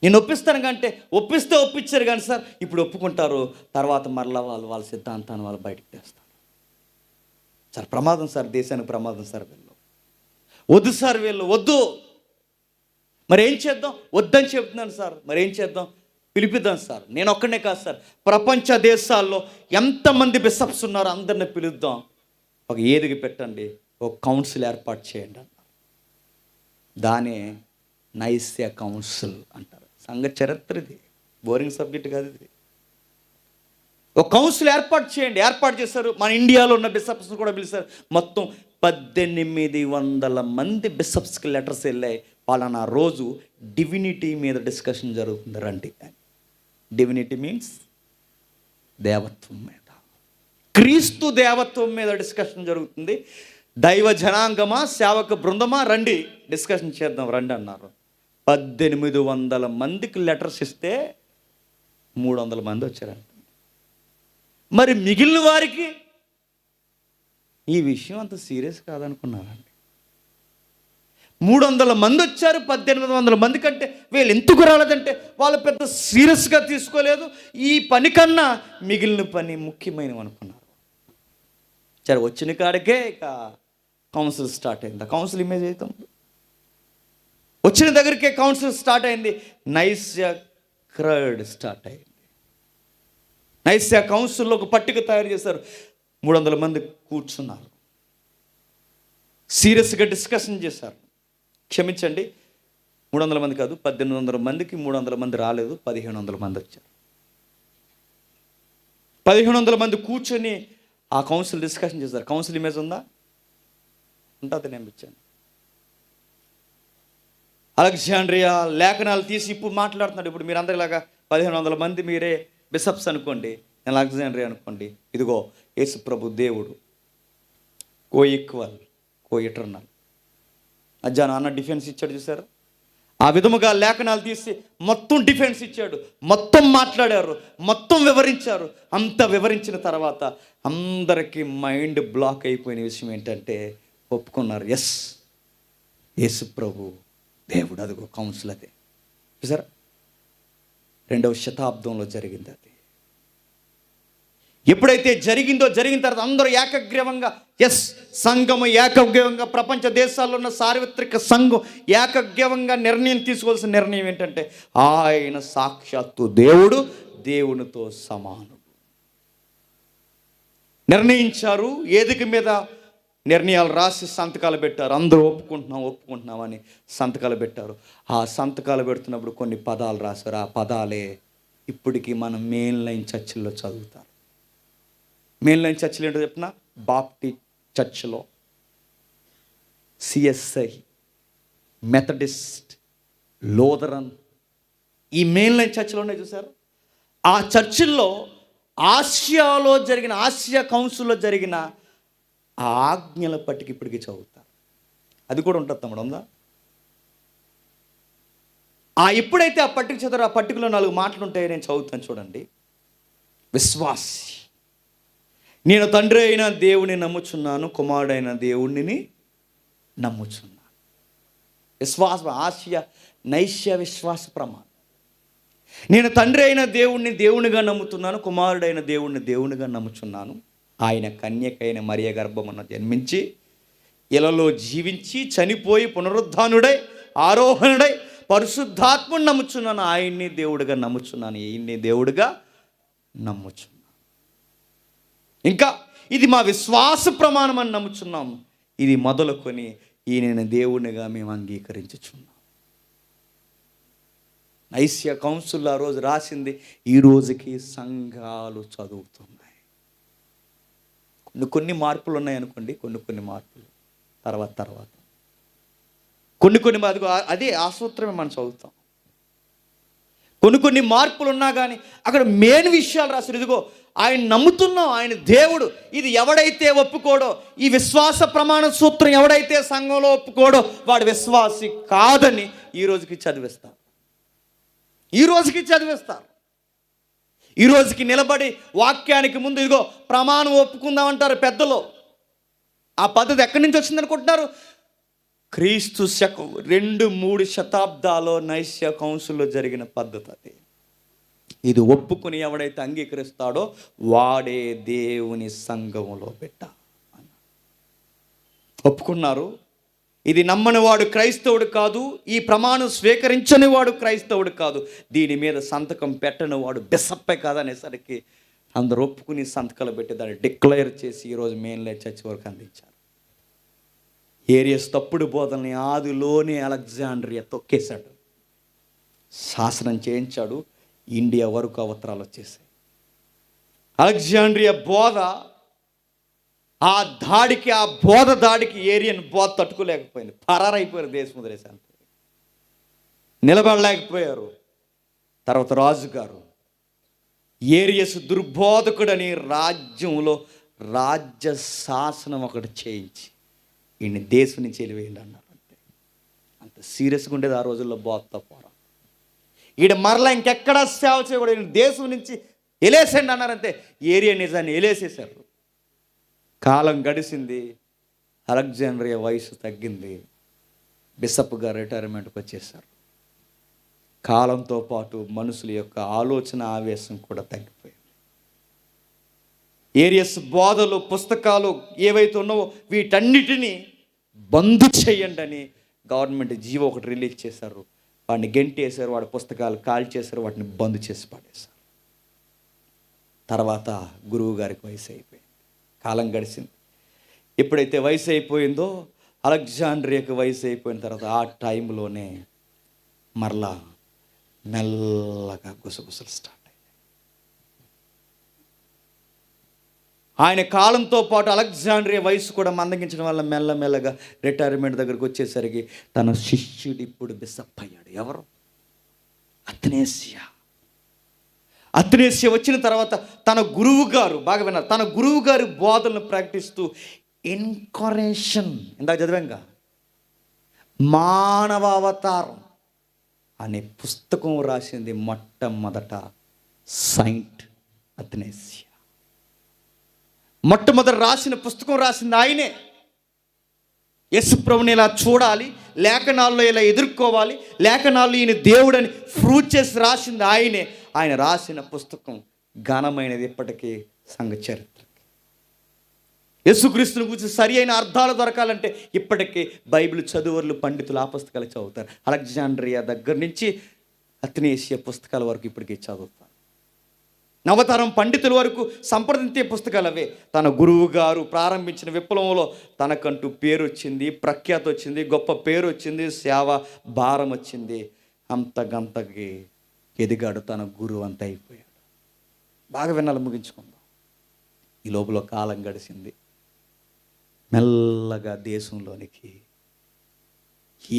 Speaker 1: నేను ఒప్పిస్తాను కంటే ఒప్పిస్తే ఒప్పించారు కానీ సార్ ఇప్పుడు ఒప్పుకుంటారు, తర్వాత మరలా వాళ్ళ సిద్ధాంతాన్ని వాళ్ళు బయటకు తెస్తారు. సార్ ప్రమాదం సార్, దేశానికి ప్రమాదం సార్, వీళ్ళు వద్దు సార్, వీళ్ళు వద్దు. మరి ఏం చేద్దాం? వద్దని చెప్తున్నాను సార్. మరి ఏం చేద్దాం? పిలిపిద్దాం సార్. నేను ఒక్కనే కాదు సార్, ప్రపంచ దేశాల్లో ఎంతమంది బిషప్స్ ఉన్నారో అందరిని పిలుద్దాం, ఒక ఏదికి పెట్టండి, ఒక కౌన్సిల్ ఏర్పాటు చేయండి అన్న. దానే నైస్య కౌన్సిల్ అంటారు. సంఘ చరిత్ర ఇది, బోరింగ్ సబ్జెక్ట్ కాదు ఇది. ఒక కౌన్సిల్ ఏర్పాటు చేయండి. ఏర్పాటు చేశారు. మన ఇండియాలో ఉన్న బిషప్స్ కూడా పిలిచారు. మొత్తం 1800 మంది బిషప్స్కి లెటర్స్ వెళ్ళాయి. పలానా రోజు డివినిటీ మీద డిస్కషన్ జరుగుతుంది రండి అని. డివినిటీ మీన్స్ దేవత్వం మీద, క్రీస్తు దేవత్వం మీద డిస్కషన్ జరుగుతుంది. దైవ జనాంగమా, సేవక బృందమా, రండి డిస్కషన్ చేద్దాం రండి అన్నారు. 1800 మందికి లెటర్స్ ఇస్తే 300 మంది వచ్చారంట. మరి మిగిలిన వారికి ఈ విషయం అంత సీరియస్ కాదనుకున్నారండి. 300 మంది వచ్చారు, 1800 మంది కంటే వీళ్ళు ఎందుకు రాలేదంటే వాళ్ళు పెద్ద సీరియస్గా తీసుకోలేదు. ఈ పని కన్నా మిగిలిన పని ముఖ్యమైనవి అనుకున్నారు. సరే, వచ్చిన కాడికే ఇక కౌన్సిల్ స్టార్ట్ అయింది. ఆ కౌన్సిల్ ఇమేజ్ అవుతాం. వచ్చిన దగ్గరికే కౌన్సిల్ స్టార్ట్ అయింది. నైస్య క్రడ్ స్టార్ట్ అయింది. నైస్య కౌన్సిల్లో ఒక పట్టిక తయారు చేశారు. 300 మంది కూర్చున్నారు, సీరియస్గా డిస్కషన్ చేశారు. క్షమించండి, 300 మంది కాదు, 1800 మందికి 300 మంది రాలేదు, 1500 మంది వచ్చారు. 1500 మంది కూర్చొని ఆ కౌన్సిల్ డిస్కషన్ చేశారు. కౌన్సిల్ ఇమేజ్ ఉందా? ఉంటుంది, నేను ఇచ్చాను. అలెగ్జాండ్రియా లేఖనాలు తీసి ఇప్పుడు మాట్లాడుతున్నాడు. ఇప్పుడు మీరు అందరిలాగా 1500 మంది మీరే బిషప్స్ అనుకోండి, నేను అలెగ్జాండ్రియా అనుకోండి. ఇదిగో యేసు ప్రభు దేవుడు, కో ఈక్వల్, కో ఇటర్నల్. అజ్జాన అన్న డిఫెన్స్ ఇచ్చాడు చూసారు. ఆ విధముగా లేఖనాలు తీసి మొత్తం డిఫెన్స్ ఇచ్చాడు. మొత్తం మాట్లాడారు, మొత్తం వివరించారు. అంత వివరించిన తర్వాత అందరికీ మైండ్ బ్లాక్ అయిపోయిన విషయం ఏంటంటే ఒప్పుకున్నారు. ఎస్, యేసు ప్రభు దేవుడు. అదిగో కౌన్సిల్ అదే చూసారా, 2వ శతాబ్దంలో జరిగింది అది. ఎప్పుడైతే జరిగిందో, జరిగిన తర్వాత అందరూ ఏకగ్రీవంగా, ఎస్, సంఘము ఏకగ్రీవంగా, ప్రపంచ దేశాల్లో ఉన్న సార్వత్రిక సంఘం ఏకగ్రీవంగా నిర్ణయం తీసుకోవాల్సిన నిర్ణయం ఏంటంటే ఆయన సాక్షాత్తు దేవుడు, దేవునితో సమానుడు నిర్ణయించారు. ఏదిక మీద నిర్ణయాలు రాసి సంతకాలు పెట్టారు. అందరూ ఒప్పుకుంటున్నాం అని సంతకాలు పెట్టారు. ఆ సంతకాలు పెడుతున్నప్పుడు కొన్ని పదాలు రాశారు. ఆ పదాలే ఇప్పటికీ మనం మెయిన్ లైన్ చర్చిల్లో చదువుతారు. మెయిన్ లైన్ చర్చిలు ఏంటో చెప్పిన, బాప్టిస్ట్ చర్చిలో, సిఎస్ఐ, మెథడిస్ట్, లోదరన్, ఈ మెయిన్ లైన్ చర్చిలో ఉన్నాయి చూసారు. ఆ చర్చిల్లో ఆసియాలో జరిగిన, ఆసియా కౌన్సిల్లో జరిగిన ఆ ఆజ్ఞల పట్టిక ఇప్పటికీ చదువుతారు. అది కూడా ఉంటుంది తమ్ముడు, ఉందా? ఎప్పుడైతే ఆ పట్టిక చదువు, ఆ పట్టికలో 4 మాటలు ఉంటాయి, నేను చదువుతాను చూడండి. విశ్వాసి, నేను తండ్రి అయిన దేవుని నమ్ముచున్నాను, కుమారుడైన దేవుణ్ణి నమ్ముచున్నాను. విశ్వాస, ఆసియా నైశ్య విశ్వాస ప్రమాణం. నేను తండ్రి అయిన దేవుణ్ణి దేవునిగా నమ్ముతున్నాను, కుమారుడైన దేవుణ్ణి దేవునిగా నమ్ముచున్నాను. ఆయన కన్యకైన మరియ గర్భమున జన్మించి, ఇలలో జీవించి, చనిపోయి, పునరుద్ధానుడై, ఆరోహణుడై, పరిశుద్ధాత్మను నమ్ముచున్నాను. ఆయన్ని దేవుడిగా నమ్ముచున్నాను, ఈయన్ని దేవుడిగా నమ్ముచున్నాను. ఇంకా ఇది మా విశ్వాస ప్రమాణం అని నమ్ముచున్నాము. ఇది మొదలుకొని ఈయన దేవునిగా మేము అంగీకరించుచున్నాం. నైస్య కౌన్సిల్ ఆ రోజు రాసింది, ఈ రోజుకి సంఘాలు చదువుతున్నాయి. కొన్ని మార్పులు ఉన్నాయి అనుకోండి, కొన్ని మార్పులు తర్వాత కొన్ని అదే ఆ సూత్రమే మనం చదువుతాం. కొన్ని మార్పులు ఉన్నా కానీ అక్కడ మెయిన్ విషయాలు రాశారు. ఇదిగో ఆయన నమ్ముతున్నాం, ఆయన దేవుడు. ఇది ఎవడైతే ఒప్పుకోడో, ఈ విశ్వాస ప్రమాణ సూత్రం ఎవడైతే సంఘంలో ఒప్పుకోడో వాడు విశ్వాసి కాదని ఈ రోజుకి చదివిస్తారు. ఈ రోజుకి నిలబడి వాక్యానికి ముందు ఇదిగో ప్రమాణం ఒప్పుకుందామంటారు పెద్దలు. ఆ పద్ధతి ఎక్కడి నుంచి వచ్చింది అనుకుంటున్నారు? క్రీస్తు 2-3 శతాబ్దాల్లో నైస్య కౌన్సిల్లో జరిగిన పద్ధతి అది. ఇది ఒప్పుకుని ఎవడైతే అంగీకరిస్తాడో వాడే దేవుని సంఘములో ఒప్పుకున్నారు. ఇది నమ్మని వాడు క్రైస్తవుడు కాదు, ఈ ప్రమాణం స్వీకరించని వాడు క్రైస్తవుడు కాదు, దీని మీద సంతకం పెట్టని వాడు బిషప్పే కాదనేసరికి అందరూ ఒప్పుకుని సంతకాలు పెట్టి దాన్ని డిక్లేర్ చేసి ఈరోజు మెయిన్లే చర్చి వరకు అందించారు. ఏరియస్ తప్పుడు బోధనని ఆదిలోనే అలెగ్జాండ్రియా తొక్కేశాడు, శాసనం చేయించాడు. ఇండియా వరకు అవతరాలు వచ్చేసాయి. అలెగ్జాండ్రియా బోధ, ఆ బోధ దాడికి ఏరియన్ బోధ తట్టుకోలేకపోయింది. పరారైపోయారు, దేశం వదిలేశాను, నిలబడలేకపోయారు. తర్వాత రాజుగారు ఏరియస్ దుర్బోధకుడని రాజ్యంలో రాజ్య శాసనం ఒకటి చేయించి ఈయన్ని దేశం నుంచి వెళ్ళివేయండి అన్నారు. అంతే, అంత సీరియస్గా ఉండేది ఆ రోజుల్లో బోధతో పోరా. ఈడ మరలా ఇంకెక్కడా సేవ చేయకూడదు, దేశం నుంచి ఎలేసండి అన్నారంతే. ఏరియా నిజాన్ని ఎలేసేశారు. కాలం గడిచింది, అలెగ్జాండ్రియా వయసు తగ్గింది, బిషప్ గారు రిటైర్మెంట్కి వచ్చేసారు. కాలంతో పాటు మనుషుల యొక్క ఆలోచన ఆవేశం కూడా తగ్గిపోయింది. ఏరియస్ బోధలు, పుస్తకాలు ఏవైతే ఉన్నావో వీటన్నిటినీ బంద్ చేయండి అని గవర్నమెంట్ జీవో ఒకటి రిలీజ్ చేశారు. వాడిని గెంటేశారు, వాడి పుస్తకాలు కాల్ చేశారు, వాటిని బంద్ చేసి పడేశారు. తర్వాత గురువు గారికి వయసు అయిపోయింది, కాలం గడిచింది. ఎప్పుడైతే వయసు అయిపోయిందో, అలెగ్జాండ్రియాకి వయసు అయిపోయిన తర్వాత ఆ టైంలోనే మరలా మెల్లగా గుసగుసలు స్టార్ట్ అయ్యాయి. ఆయన కాలంతో పాటు అలెగ్జాండ్రియా వయసు కూడా మందగించడం వల్ల మెల్లమెల్లగా రిటైర్మెంట్ దగ్గరికి వచ్చేసరికి తన శిష్యుడు ఇప్పుడు బిషప్ అయ్యాడు. ఎవరు? అథనేసియా. అథనేసియా వచ్చిన తర్వాత తన గురువు గారు, బాగా విన్నారు, తన గురువు గారి బోధనలు ప్రకటిస్తూ ఇన్కార్నేషన్, ఇందాక చదివాంగా, మానవ అవతారం అనే పుస్తకం రాసింది మొట్టమొదట సెయింట్ అథనేసియా. మొట్టమొదట రాసిన పుస్తకం రాసింది ఆయనే. యేసు ప్రభుని ఇలా చూడాలి, లేఖనాల్లో ఇలా ఎదుర్కోవాలి, లేఖనాల్లో ఈయన దేవుడని ప్రూవ్ చేసి రాసింది ఆయనే. ఆయన రాసిన పుస్తకం ఘనమైనది ఇప్పటికీ సంఘ చరిత్ర. యేసుక్రీస్తుని గురించి సరి అయిన అర్థాలు దొరకాలంటే ఇప్పటికీ బైబిల్ చదువర్లు, పండితులు ఆ పుస్తకాలు చదువుతారు. అలెగ్జాండ్రియా దగ్గర నుంచి అథనేసియా పుస్తకాల వరకు ఇప్పటికీ చదువుతారు. నవతరం పండితుల వరకు సంప్రదించే పుస్తకాలు అవే. తన గురువు గారు ప్రారంభించిన విప్లవంలో తనకంటూ పేరు వచ్చింది, ప్రఖ్యాతి వచ్చింది, గొప్ప పేరు వచ్చింది, సేవ భారం వచ్చింది. అంతకంతకి ఎదిగాడు, తన గురువు అంత అయిపోయాడు. బాగా వినాలి, ముగించుకుందాం. ఈ లోపల కాలం గడిచింది. మెల్లగా దేశంలోనికి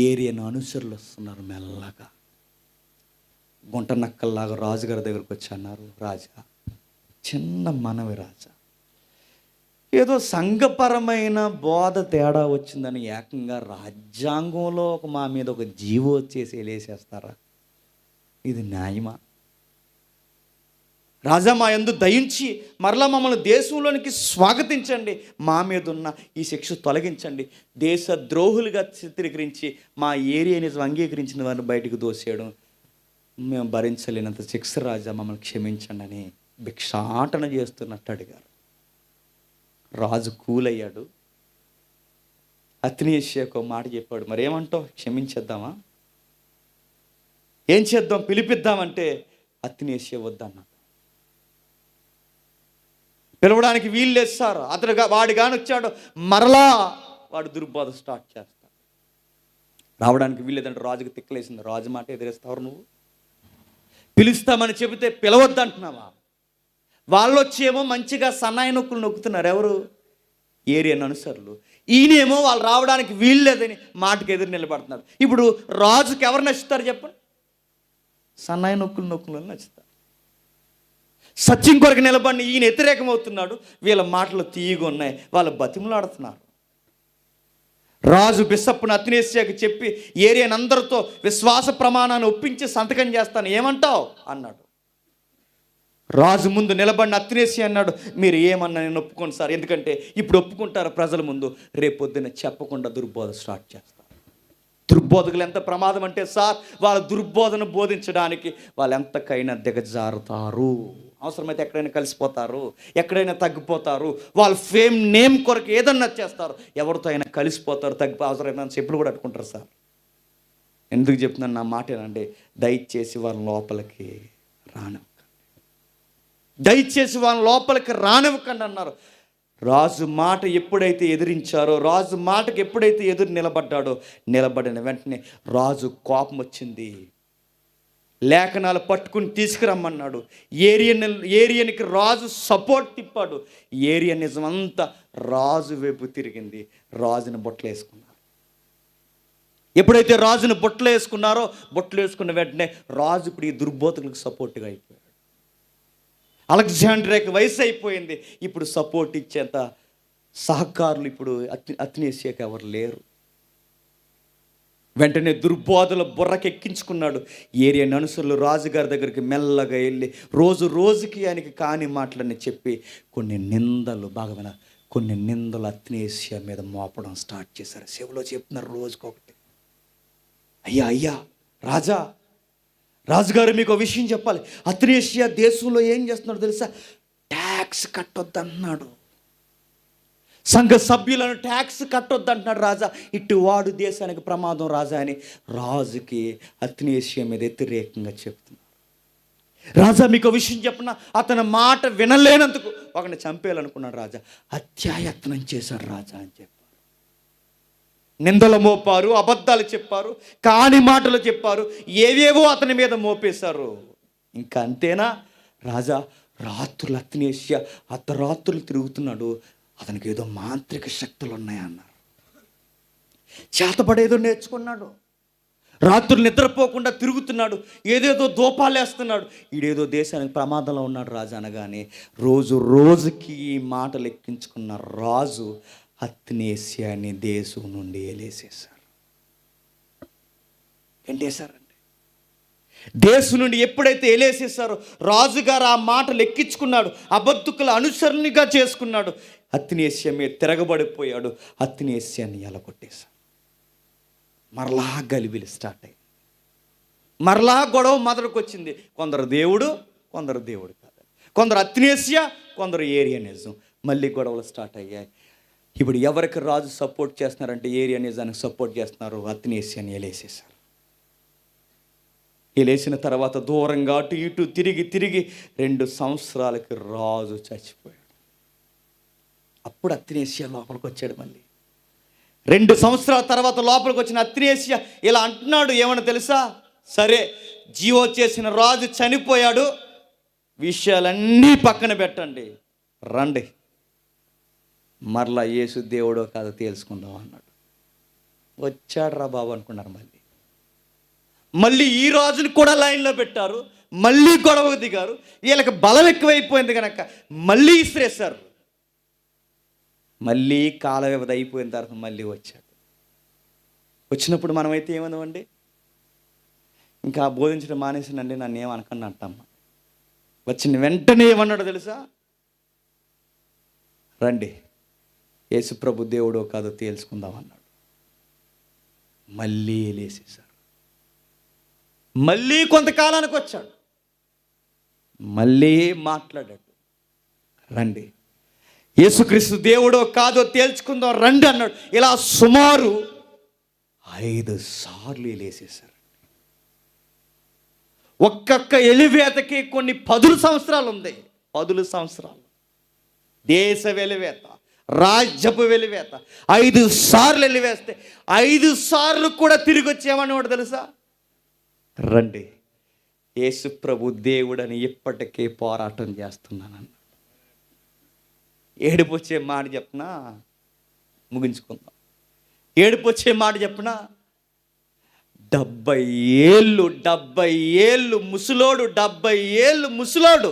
Speaker 1: ఏరియన్ అనుసరులు వస్తున్నారు. మెల్లగా గుంట నక్కల్లాగా రాజుగారి దగ్గరకు వచ్చి అన్నారు, రాజా, చిన్న మనవి రాజా, ఏదో సంఘపరమైన బోధ తేడా వచ్చిందని ఏకంగా రాజ్యాంగంలో మా మీద ఒక జీవో వచ్చేసి వెళ్ళేసేస్తారా? ఇది న్యాయమా? రాజా, మా యందు దయించి మరలా మమ్మల్ని దేశంలోనికి స్వాగతించండి, మా మీద ఉన్న ఈ శిక్ష తొలగించండి. దేశ ద్రోహులుగా చిత్రీకరించి మా ఏరియా నిజం అంగీకరించిన వారిని బయటకు దోసేయడం మేము భరించలేనంత శిక్ష రాజా, మమ్మల్ని క్షమించండి అని భిక్షాటన చేస్తున్నట్టు అడిగారు. రాజు కూలయ్యాడు. అథనేసియాకు ఒక మాట చెప్పాడు, మరేమంటావు, క్షమించేద్దామా, ఏం చేద్దాం, పిలిపిద్దామంటే అథనేసియా వద్దన్నాడు. పిలవడానికి వీళ్ళు వేస్తారు. అతను వాడు కానీ వచ్చాడు, మరలా వాడు దుర్బోధ స్టార్ట్ చేస్తాడు. రావడానికి వీళ్ళేదంటే రాజుకు తిక్కలేసింది. రాజు మాట ఎదిరేస్తావు నువ్వు? పిలుస్తామని చెబితే పిలవద్దంటున్నావా? వాళ్ళు వచ్చేమో మంచిగా సన్నాయి నొక్కులు నొక్కుతున్నారు. ఎవరు? ఏరియన్ అనుసరులు. ఈయనేమో వాళ్ళు రావడానికి వీల్లేదని మాటకు ఎదురు నిలబడుతున్నారు. ఇప్పుడు రాజుకి ఎవరు నచ్చుతారు చెప్పండి? సన్నాయి నొక్కులు నచ్చుతారు. సత్యం కొరకు నిలబడి ఈయన వ్యతిరేకమవుతున్నాడు. వీళ్ళ మాటలు తీయగా ఉన్నాయి, వాళ్ళు బతిమలాడుతున్నారు. రాజు బిషప్ను అథనేసియాకి చెప్పి ఏరియన్ అందరితో విశ్వాస ప్రమాణాన్ని ఒప్పించి సంతకం చేస్తాను, ఏమంటావు అన్నాడు. రాజు ముందు నిలబడిన అథనేసియా అన్నాడు, మీరు ఏమన్నా నేను ఒప్పుకోండి సార్, ఎందుకంటే ఇప్పుడు ఒప్పుకుంటారు ప్రజల ముందు, రేపొద్దున చెప్పకుండా దుర్బోధ స్టార్ట్ చేస్తారు. దుర్బోధకులు ఎంత ప్రమాదం అంటే సార్, వాళ్ళ దుర్బోధన బోధించడానికి వాళ్ళు ఎంతకైనా దిగజారుతారు. అవసరమైతే ఎక్కడైనా కలిసిపోతారు, ఎక్కడైనా తగ్గిపోతారు. వాళ్ళ ఫేమ్ నేమ్ కొరకు ఏదన్నా చేస్తారు, ఎవరితో అయినా కలిసిపోతారు, అవసరమైన చెప్పులు కూడా అట్టుకుంటారు సార్. ఎందుకు చెప్తున్నాను నా మాట ఏనండి, దయచేసి వాళ్ళ లోపలికి రానివ్వకండి, దయచేసి వాళ్ళ లోపలికి రానివ్వకండి అన్నారు. రాజు మాట ఎప్పుడైతే ఎదిరించారో, రాజు మాటకి ఎప్పుడైతే ఎదురు నిలబడ్డాడో, నిలబడిన వెంటనే రాజు కోపం వచ్చింది. లేఖనాలు పట్టుకుని తీసుకురమ్మన్నాడు. ఏరియన్కి రాజు సపోర్ట్ తిప్పాడు. ఏరియనిజం అంతా రాజు వైపు తిరిగింది. రాజుని బొట్టలు వేసుకున్నారు. ఎప్పుడైతే రాజుని బొట్టలు వేసుకున్నారో, బొట్టలు వేసుకున్న వెంటనే రాజు ఇప్పుడు ఈ దుర్బోధకులకు సపోర్ట్గా అయిపోయాడు. అలెగ్జాండర్కి వయసు అయిపోయింది. ఇప్పుడు సపోర్ట్ ఇచ్చేంత సహకారులు ఇప్పుడు అథెనేసియాకి ఎవరు లేరు. వెంటనే దుర్బోధల బుర్రకెక్కించుకున్నాడు. ఏరియన్ అనుసరులు రాజుగారి దగ్గరికి మెల్లగా వెళ్ళి రోజుకి ఆయనకి కాని మాటలని చెప్పి కొన్ని నిందలు అథెనేసియా మీద మోపడం స్టార్ట్ చేశారు. చెవిలో చెప్తున్నారు రోజుకొకటి. అయ్యా రాజుగారు మీకు ఒక విషయం చెప్పాలి. అథెనేసియా దేశంలో ఏం చేస్తున్నాడు తెలుసా? ట్యాక్స్ కట్టొద్దంటున్నాడు. సంఘ సభ్యులను ట్యాక్స్ కట్టొద్దంటున్నాడు రాజా. ఇటు వాడు దేశానికి ప్రమాదం రాజా అని రాజుకి అథెనేసియా మీద వ్యతిరేకంగా చెప్తున్నారు. రాజా మీకు విషయం చెప్పిన, అతని మాట వినలేనందుకు ఒకరిని చంపేయాలనుకున్నాడు రాజా. హత్యాయత్నం చేశాడు రాజా అని చెప్పారు. నిందలు మోపారు, అబద్ధాలు చెప్పారు, కాని మాటలు చెప్పారు, ఏవేవో అతని మీద మోపేశారు. ఇంకా అంతేనా? రాజా రాత్రులు అథెనేసియా అర్ధరాత్రులు తిరుగుతున్నాడు. అతనికి ఏదో మాంత్రిక శక్తులు ఉన్నాయన్నారు. చేతబడేదో నేర్చుకున్నాడు. రాత్రులు నిద్రపోకుండా తిరుగుతున్నాడు, ఏదేదో దోపాలు వేస్తున్నాడు. ఈడేదో దేశానికి ప్రమాదంలో ఉన్నాడు రాజు అనగానే రోజుకి ఈ మాటలు ఎక్కించుకున్న రాజు అథెనేసియాని దేశం నుండి ఏలేసేశారు. ఏంటేశారండి? దేశం నుండి ఎప్పుడైతే ఏలేసేశారో రాజుగారు ఆ మాటలు ఎక్కించుకున్నాడు, అబద్ధకుల అనుసరణగా చేసుకున్నాడు. అథెనేసియా మీద తిరగబడిపోయాడు. అథెనేసియాని ఎలగొట్టేశాడు. మరలా గలిబిలి స్టార్ట్ అయింది. మరలా గొడవ మొదలుకు వచ్చింది. కొందరు దేవుడు, కొందరు దేవుడు కాదు, కొందరు అథెనేసియా, కొందరు ఏరియనిజం. మళ్ళీ గొడవలు స్టార్ట్ అయ్యాయి. ఇప్పుడు ఎవరికి రాజు సపోర్ట్ చేస్తున్నారంటే ఏరియనిజానికి సపోర్ట్ చేస్తున్నారు. అథెనేసియాని ఏలేసేశారు. ఏలేసిన తర్వాత దూరంగా అటు ఇటు తిరిగి 2 సంవత్సరాలకి రాజు చచ్చిపోయాడు. అప్పుడు అథెనేసియా లోపలికి వచ్చాడు. మళ్ళీ 2 సంవత్సరాల తర్వాత లోపలికి వచ్చిన అథెనేసియా ఇలా అంటున్నాడు. ఏమన్నా తెలుసా? సరే, జీవో చేసిన రాజు చనిపోయాడు, విషయాలన్నీ పక్కన పెట్టండి, రండి మరలా యేసు దేవుడో కాదో తెలుసుకుందాం అన్నాడు. వచ్చాడు రా బాబు అనుకున్నారు. మళ్ళీ ఈ రాజుని కూడా లైన్లో పెట్టారు. మళ్ళీ గొడవకు దిగారు. వీళ్ళకి బలం ఎక్కువైపోయింది కనుక మళ్ళీ ఇసిరేశారు. మళ్ళీ కాల వ్యవధి అయిపోయిన తర్వాత మళ్ళీ వచ్చాడు. వచ్చినప్పుడు మనమైతే ఏమన్నామండి? ఇంకా బోధించడం మానేసినండి, నన్ను ఏమనకండి అంటామ్మా. వచ్చిన వెంటనే ఏమన్నాడు తెలుసా? రండి యేసు ప్రభు దేవుడో కాదో తేల్చుకుందాం అన్నాడు. మళ్ళీ లేసేశారు. మళ్ళీ కొంతకాలానికి వచ్చాడు. మళ్ళీ మాట్లాడాడు. రండి యేసుక్రీస్తు దేవుడో కాదో తేల్చుకుందాం రండి అన్నాడు. ఇలా సుమారు 5 సార్లు లేసేశారు. ఒక్కొక్క ఎలివేతకి కొన్ని 10 సంవత్సరాలు ఉంది. 10 సంవత్సరాలు దేశ వెలివేత, రాజ్యపు వెలివేత. 5 సార్లు వెలివేస్తే 5 సార్లు కూడా తిరిగి వచ్చేమని తెలుసా? రండి యేసు ప్రభు దేవుడని ఇప్పటికే పోరాటం చేస్తున్నానన్న. ఏడుపు వచ్చే మాట చెప్పనా? ముగించుకుందాం. ఏడుపు వచ్చే మాట చెప్పనా? 70 ఏళ్ళు ముసలోడు, 70 ఏళ్ళు ముసలోడు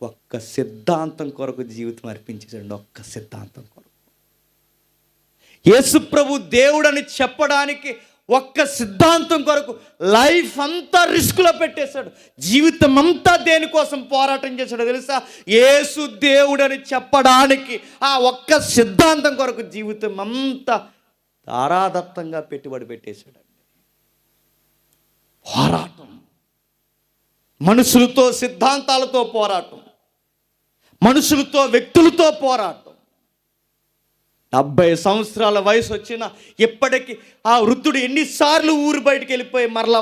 Speaker 1: ఒక్క సిద్ధాంతం కొరకు జీవితం అర్పించేసాడు. ఒక్క సిద్ధాంతం కొరకు యేసు ప్రభు దేవుడని చెప్పడానికి ఒక్క సిద్ధాంతం కొరకు లైఫ్ అంతా రిస్క్లో పెట్టేశాడు. జీవితం అంతా దేనికోసం పోరాటం చేశాడో తెలుసా? యేసు దేవుడని చెప్పడానికి ఆ ఒక్క సిద్ధాంతం కొరకు జీవితం అంతా ధారాదత్తంగా పెట్టుబడి పెట్టేశాడండి. పోరాటం, మనుషులతో సిద్ధాంతాలతో పోరాటం, మనుషులతో వ్యక్తులతో పోరాటం. 70 సంవత్సరాల వయసు వచ్చిన ఇప్పటికీ ఆ వృద్ధుడు ఎన్నిసార్లు ఊరు బయటికి వెళ్ళిపోయి మరలా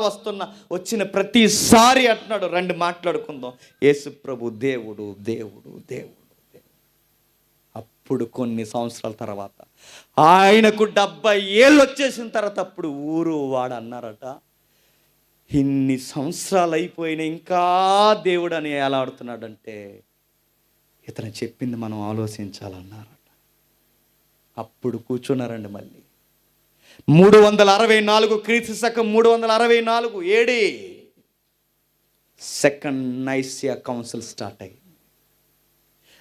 Speaker 1: వచ్చిన ప్రతిసారి అంటున్నాడు, రండి మాట్లాడుకుందాం, యేసు ప్రభు దేవుడు దేవుడు దేవుడు. అప్పుడు కొన్ని సంవత్సరాల తర్వాత ఆయనకు 70 ఏళ్ళు వచ్చేసిన తర్వాత అప్పుడు ఊరు వాడు అన్నారట, ఇన్ని సంవత్సరాలు అయిపోయినా ఇంకా దేవుడు అని ఎలా ఆడుతున్నాడంటే ఇతను చెప్పింది మనం ఆలోచించాలన్నారట. అప్పుడు కూర్చున్నారండి. మళ్ళీ 364 క్రీస్తు శకం 364 AD second Nicaea council start అయింది.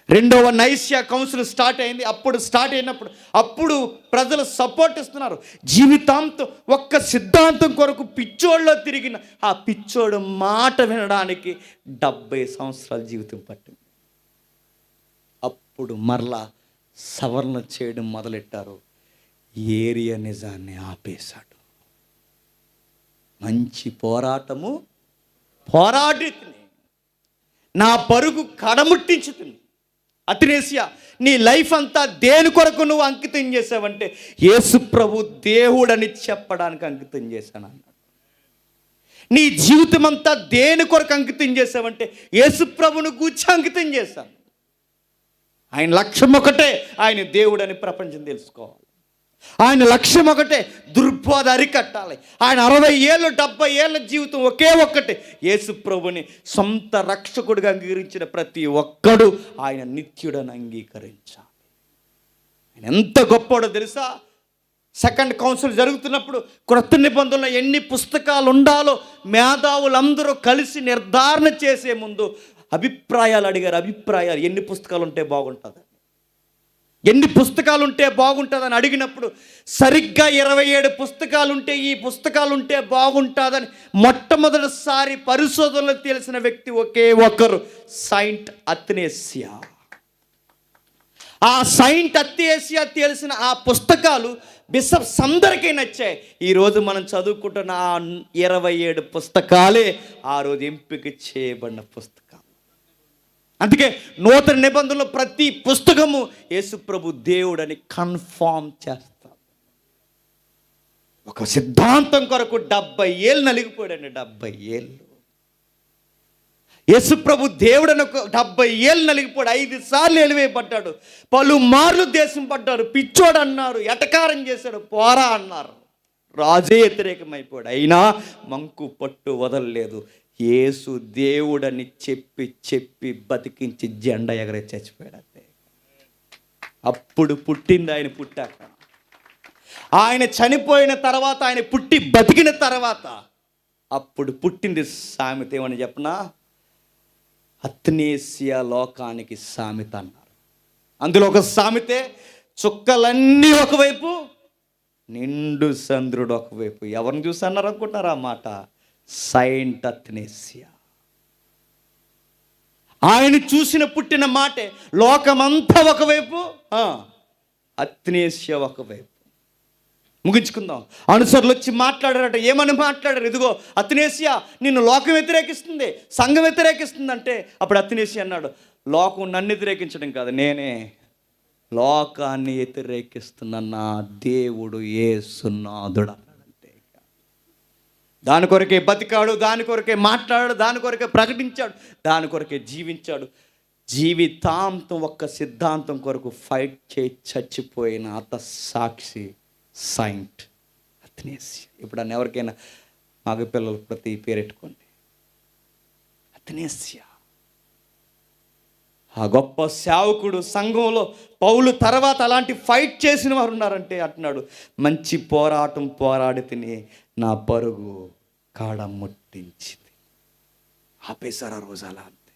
Speaker 1: రెండవ నైసియా కౌన్సిల్ స్టార్ట్ అయింది. అప్పుడు స్టార్ట్ అయినప్పుడు అప్పుడు ప్రజలు సపోర్ట్ ఇస్తున్నారు. జీవితాంతం ఒక్క సిద్ధాంతం కొరకు పిచ్చోళ్ళలో తిరిగిన ఆ పిచ్చోడు మాట వినడానికి 70 సంవత్సరాల జీవితం పట్టింది. అప్పుడు మరలా సవరణ చేయడం మొదలెట్టారు. ఏరియా నిజాన్ని ఆపేశాడు. మంచి పోరాటము పోరాడి నా పరుగు కడముట్టించుతుంది. అతనేసియా, నీ లైఫ్ అంతా దేని కొరకు నువ్వు అంకితం చేసావంటే యేసు ప్రభు దేవుడని చెప్పడానికి అంకితం చేశాను అన్నాడు. నీ జీవితం అంతా దేని కొరకు అంకితం చేసావంటే యేసు ప్రభును గూర్చి అంకితం చేశాను. ఆయన లక్ష్యం ఒకటే, ఆయన దేవుడని ప్రపంచం తెలుసుకోవాలి. ఆయన లక్ష్యం ఒకటే, దుర్బోధ అరికట్టాలి. ఆయన 60 ఏళ్ళు 70 ఏళ్ళ జీవితం ఒకే ఒక్కటే, యేసు ప్రభుని సొంత రక్షకుడిగా అంగీకరించిన ప్రతి ఒక్కడు ఆయన నిత్యుడని అంగీకరించాలి. ఆయన ఎంత గొప్పడో తెలుసా? సెకండ్ కౌన్సిల్ జరుగుతున్నప్పుడు క్రొత్త నిబంధనలో ఎన్ని పుస్తకాలు ఉండాలో మేధావులందరూ కలిసి నిర్ధారణ చేసే ముందు అభిప్రాయాలు అడిగారు. అభిప్రాయాలు ఎన్ని పుస్తకాలు ఉంటే బాగుంటుంది, ఎన్ని పుస్తకాలు ఉంటే బాగుంటుందని అడిగినప్పుడు సరిగ్గా 27 పుస్తకాలు ఉంటే ఈ పుస్తకాలు ఉంటే బాగుంటుందని మొట్టమొదటిసారి పరిశోధనలో తెలిసిన వ్యక్తి ఒకే ఒకరు, సెయింట్ అథనేసియా. ఆ సెయింట్ అథనేసియా తెలిసిన ఆ పుస్తకాలు బిషప్స్ అందరికీ నచ్చాయి. ఈరోజు మనం చదువుకుంటున్న ఆ 27 పుస్తకాలే ఆ రోజు ఎంపిక చేయబడిన పుస్తకాలు. అందుకే నూతన నిబంధనలో ప్రతి పుస్తకము యేసుప్రభు దేవుడని కన్ఫామ్ చేస్తాం. ఒక సిద్ధాంతం కొరకు 70 ఏళ్ళు నలిగిపోయాడండి. 70 ఏళ్ళు యేసుప్రభు దేవుడని 70 ఏళ్ళు నలిగిపోయాడు. 5 సార్లు ఎలివేయబడ్డాడు, పలుమార్లు దేశం పడ్డాడు, పిచ్చోడు అన్నారు, ఎటకారం చేశాడు, పోరా అన్నారు, రాజే వ్యతిరేకమైపోయాడు. అయినా మంకు పట్టు వదలలేదు. యేసు దేవుడని చెప్పి చెప్పి బతికించి జెండా ఎగరే చచ్చిపోయాడు. అంతే. అప్పుడు పుట్టింది ఆయన. పుట్టాక ఆయన చనిపోయిన తర్వాత, ఆయన పుట్టి బతికిన తర్వాత అప్పుడు పుట్టింది సామెత. ఏమని చెప్పనా? అథనేసియా లోకానికి సామెత అన్నారు. అందులో ఒక సామెతే, చుక్కలన్నీ ఒకవైపు, నిండు చంద్రుడు ఒకవైపు. ఎవరిని చూసి అన్నారు అనుకుంటున్నారు ఆ మాట? సెయింట్ అథనేసియా. ఆయన చూసిన పుట్టిన మాటే. లోకమంతా ఒకవైపు, అథనేసియా ఒకవైపు. ముగించుకుందాం. అనుసరులు వచ్చి మాట్లాడారట. ఏమని మాట్లాడారు? ఇదిగో అథనేసియా, నిన్ను లోకం వ్యతిరేకిస్తుంది, సంఘం వ్యతిరేకిస్తుంది అంటే అప్పుడు అథనేసియా అన్నాడు, లోకం నన్ను వ్యతిరేకించడం కాదు, నేనే లోకాన్ని వ్యతిరేకిస్తున్న నా దేవుడు యేసునాథుడు అన్నాడంతే. దాని కొరకే బతికాడు, దాని కొరకే మాట్లాడాడు, దాని కొరకే ప్రకటించాడు, దాని కొరకే జీవించాడు. జీవితాంతం ఒక్క సిద్ధాంతం కొరకు ఫైట్ చేసి చచ్చిపోయిన సాక్షి సెయింట్ అథనేసియా. ఇప్పుడు అన్న ఎవరికైనా మగపిల్లలు ప్రతి పేరెట్టుకోండి, అథనేసియా. ఆ గొప్ప సేవకుడు సంఘంలో పౌలు తర్వాత అలాంటి ఫైట్ చేసిన వారు ఉన్నారంటే అంటున్నాడు, మంచి పోరాటం పోరాడి తిని నా పరుగు కాడ ముట్టించింది. ఆపేశారు ఆ రోజు అలా. అంతే.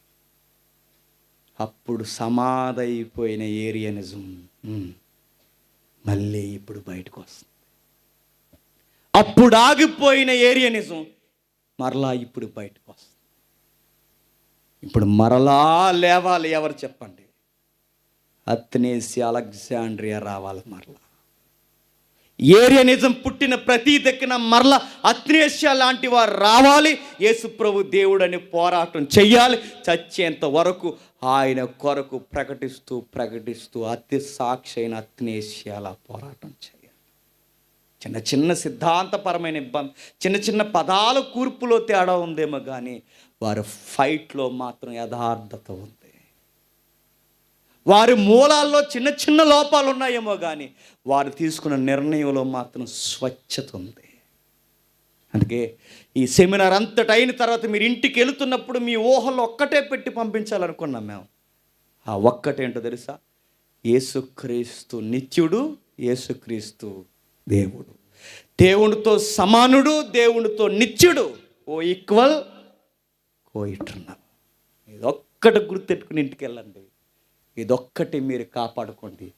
Speaker 1: అప్పుడు సమాధైపోయిన ఏరియనిజం మళ్ళీ ఇప్పుడు బయటకు వస్తుంది. అప్పుడు ఆగిపోయిన ఏరియనిజం మరలా ఇప్పుడు బయటకు వస్తుంది. ఇప్పుడు మరలా లేవాలి. ఎవరు చెప్పండి? అథనేసియా, అలెగ్జాండ్రియా రావాలి మరలా. ఏరియనిజం పుట్టిన ప్రతి దగ్గర మరల అత్నేష్య లాంటి వారు రావాలి, యేసుప్రభు దేవుడని పోరాటం చెయ్యాలి. చచ్చేంత వరకు ఆయన కొరకు ప్రకటిస్తూ అతి సాక్షి అయిన అత్నేష్యాల పోరాటం చేయాలి. చిన్న చిన్న సిద్ధాంతపరమైన ఇబ్బంది, చిన్న చిన్న పదాల కూర్పులో తేడా ఉందేమో కానీ వారి ఫైట్లో మాత్రం యథార్థత ఉంది. వారి మూలాల్లో చిన్న చిన్న లోపాలు ఉన్నాయేమో కానీ వారు తీసుకున్న నిర్ణయంలో మాత్రం స్వచ్ఛత ఉంది. అందుకే ఈ సెమినార్ అంతటి అయిన తర్వాత మీరు ఇంటికి వెళుతున్నప్పుడు మీ ఊహల్లో ఒక్కటే పెట్టి పంపించాలనుకున్నాం మేము. ఆ ఒక్కటేంటో తెలుసా? యేసుక్రీస్తు నిత్యుడు, యేసుక్రీస్తు దేవుడు, దేవునితో సమానుడు, దేవునితో నిత్యుడు, ఓ ఈక్వల్, కో ఇటర్నల్. ఇదొక్కటి గుర్తెట్టుకుని ఇంటికి వెళ్ళండి. ఇదొక్కటి మీరు కాపాడుకోండి.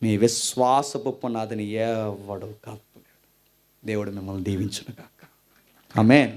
Speaker 1: మీ విశ్వాసపు పునాదిని ఎవడు కాపాడు. దేవుడు మిమ్మల్ని దీవించును గాక. ఆమేన్.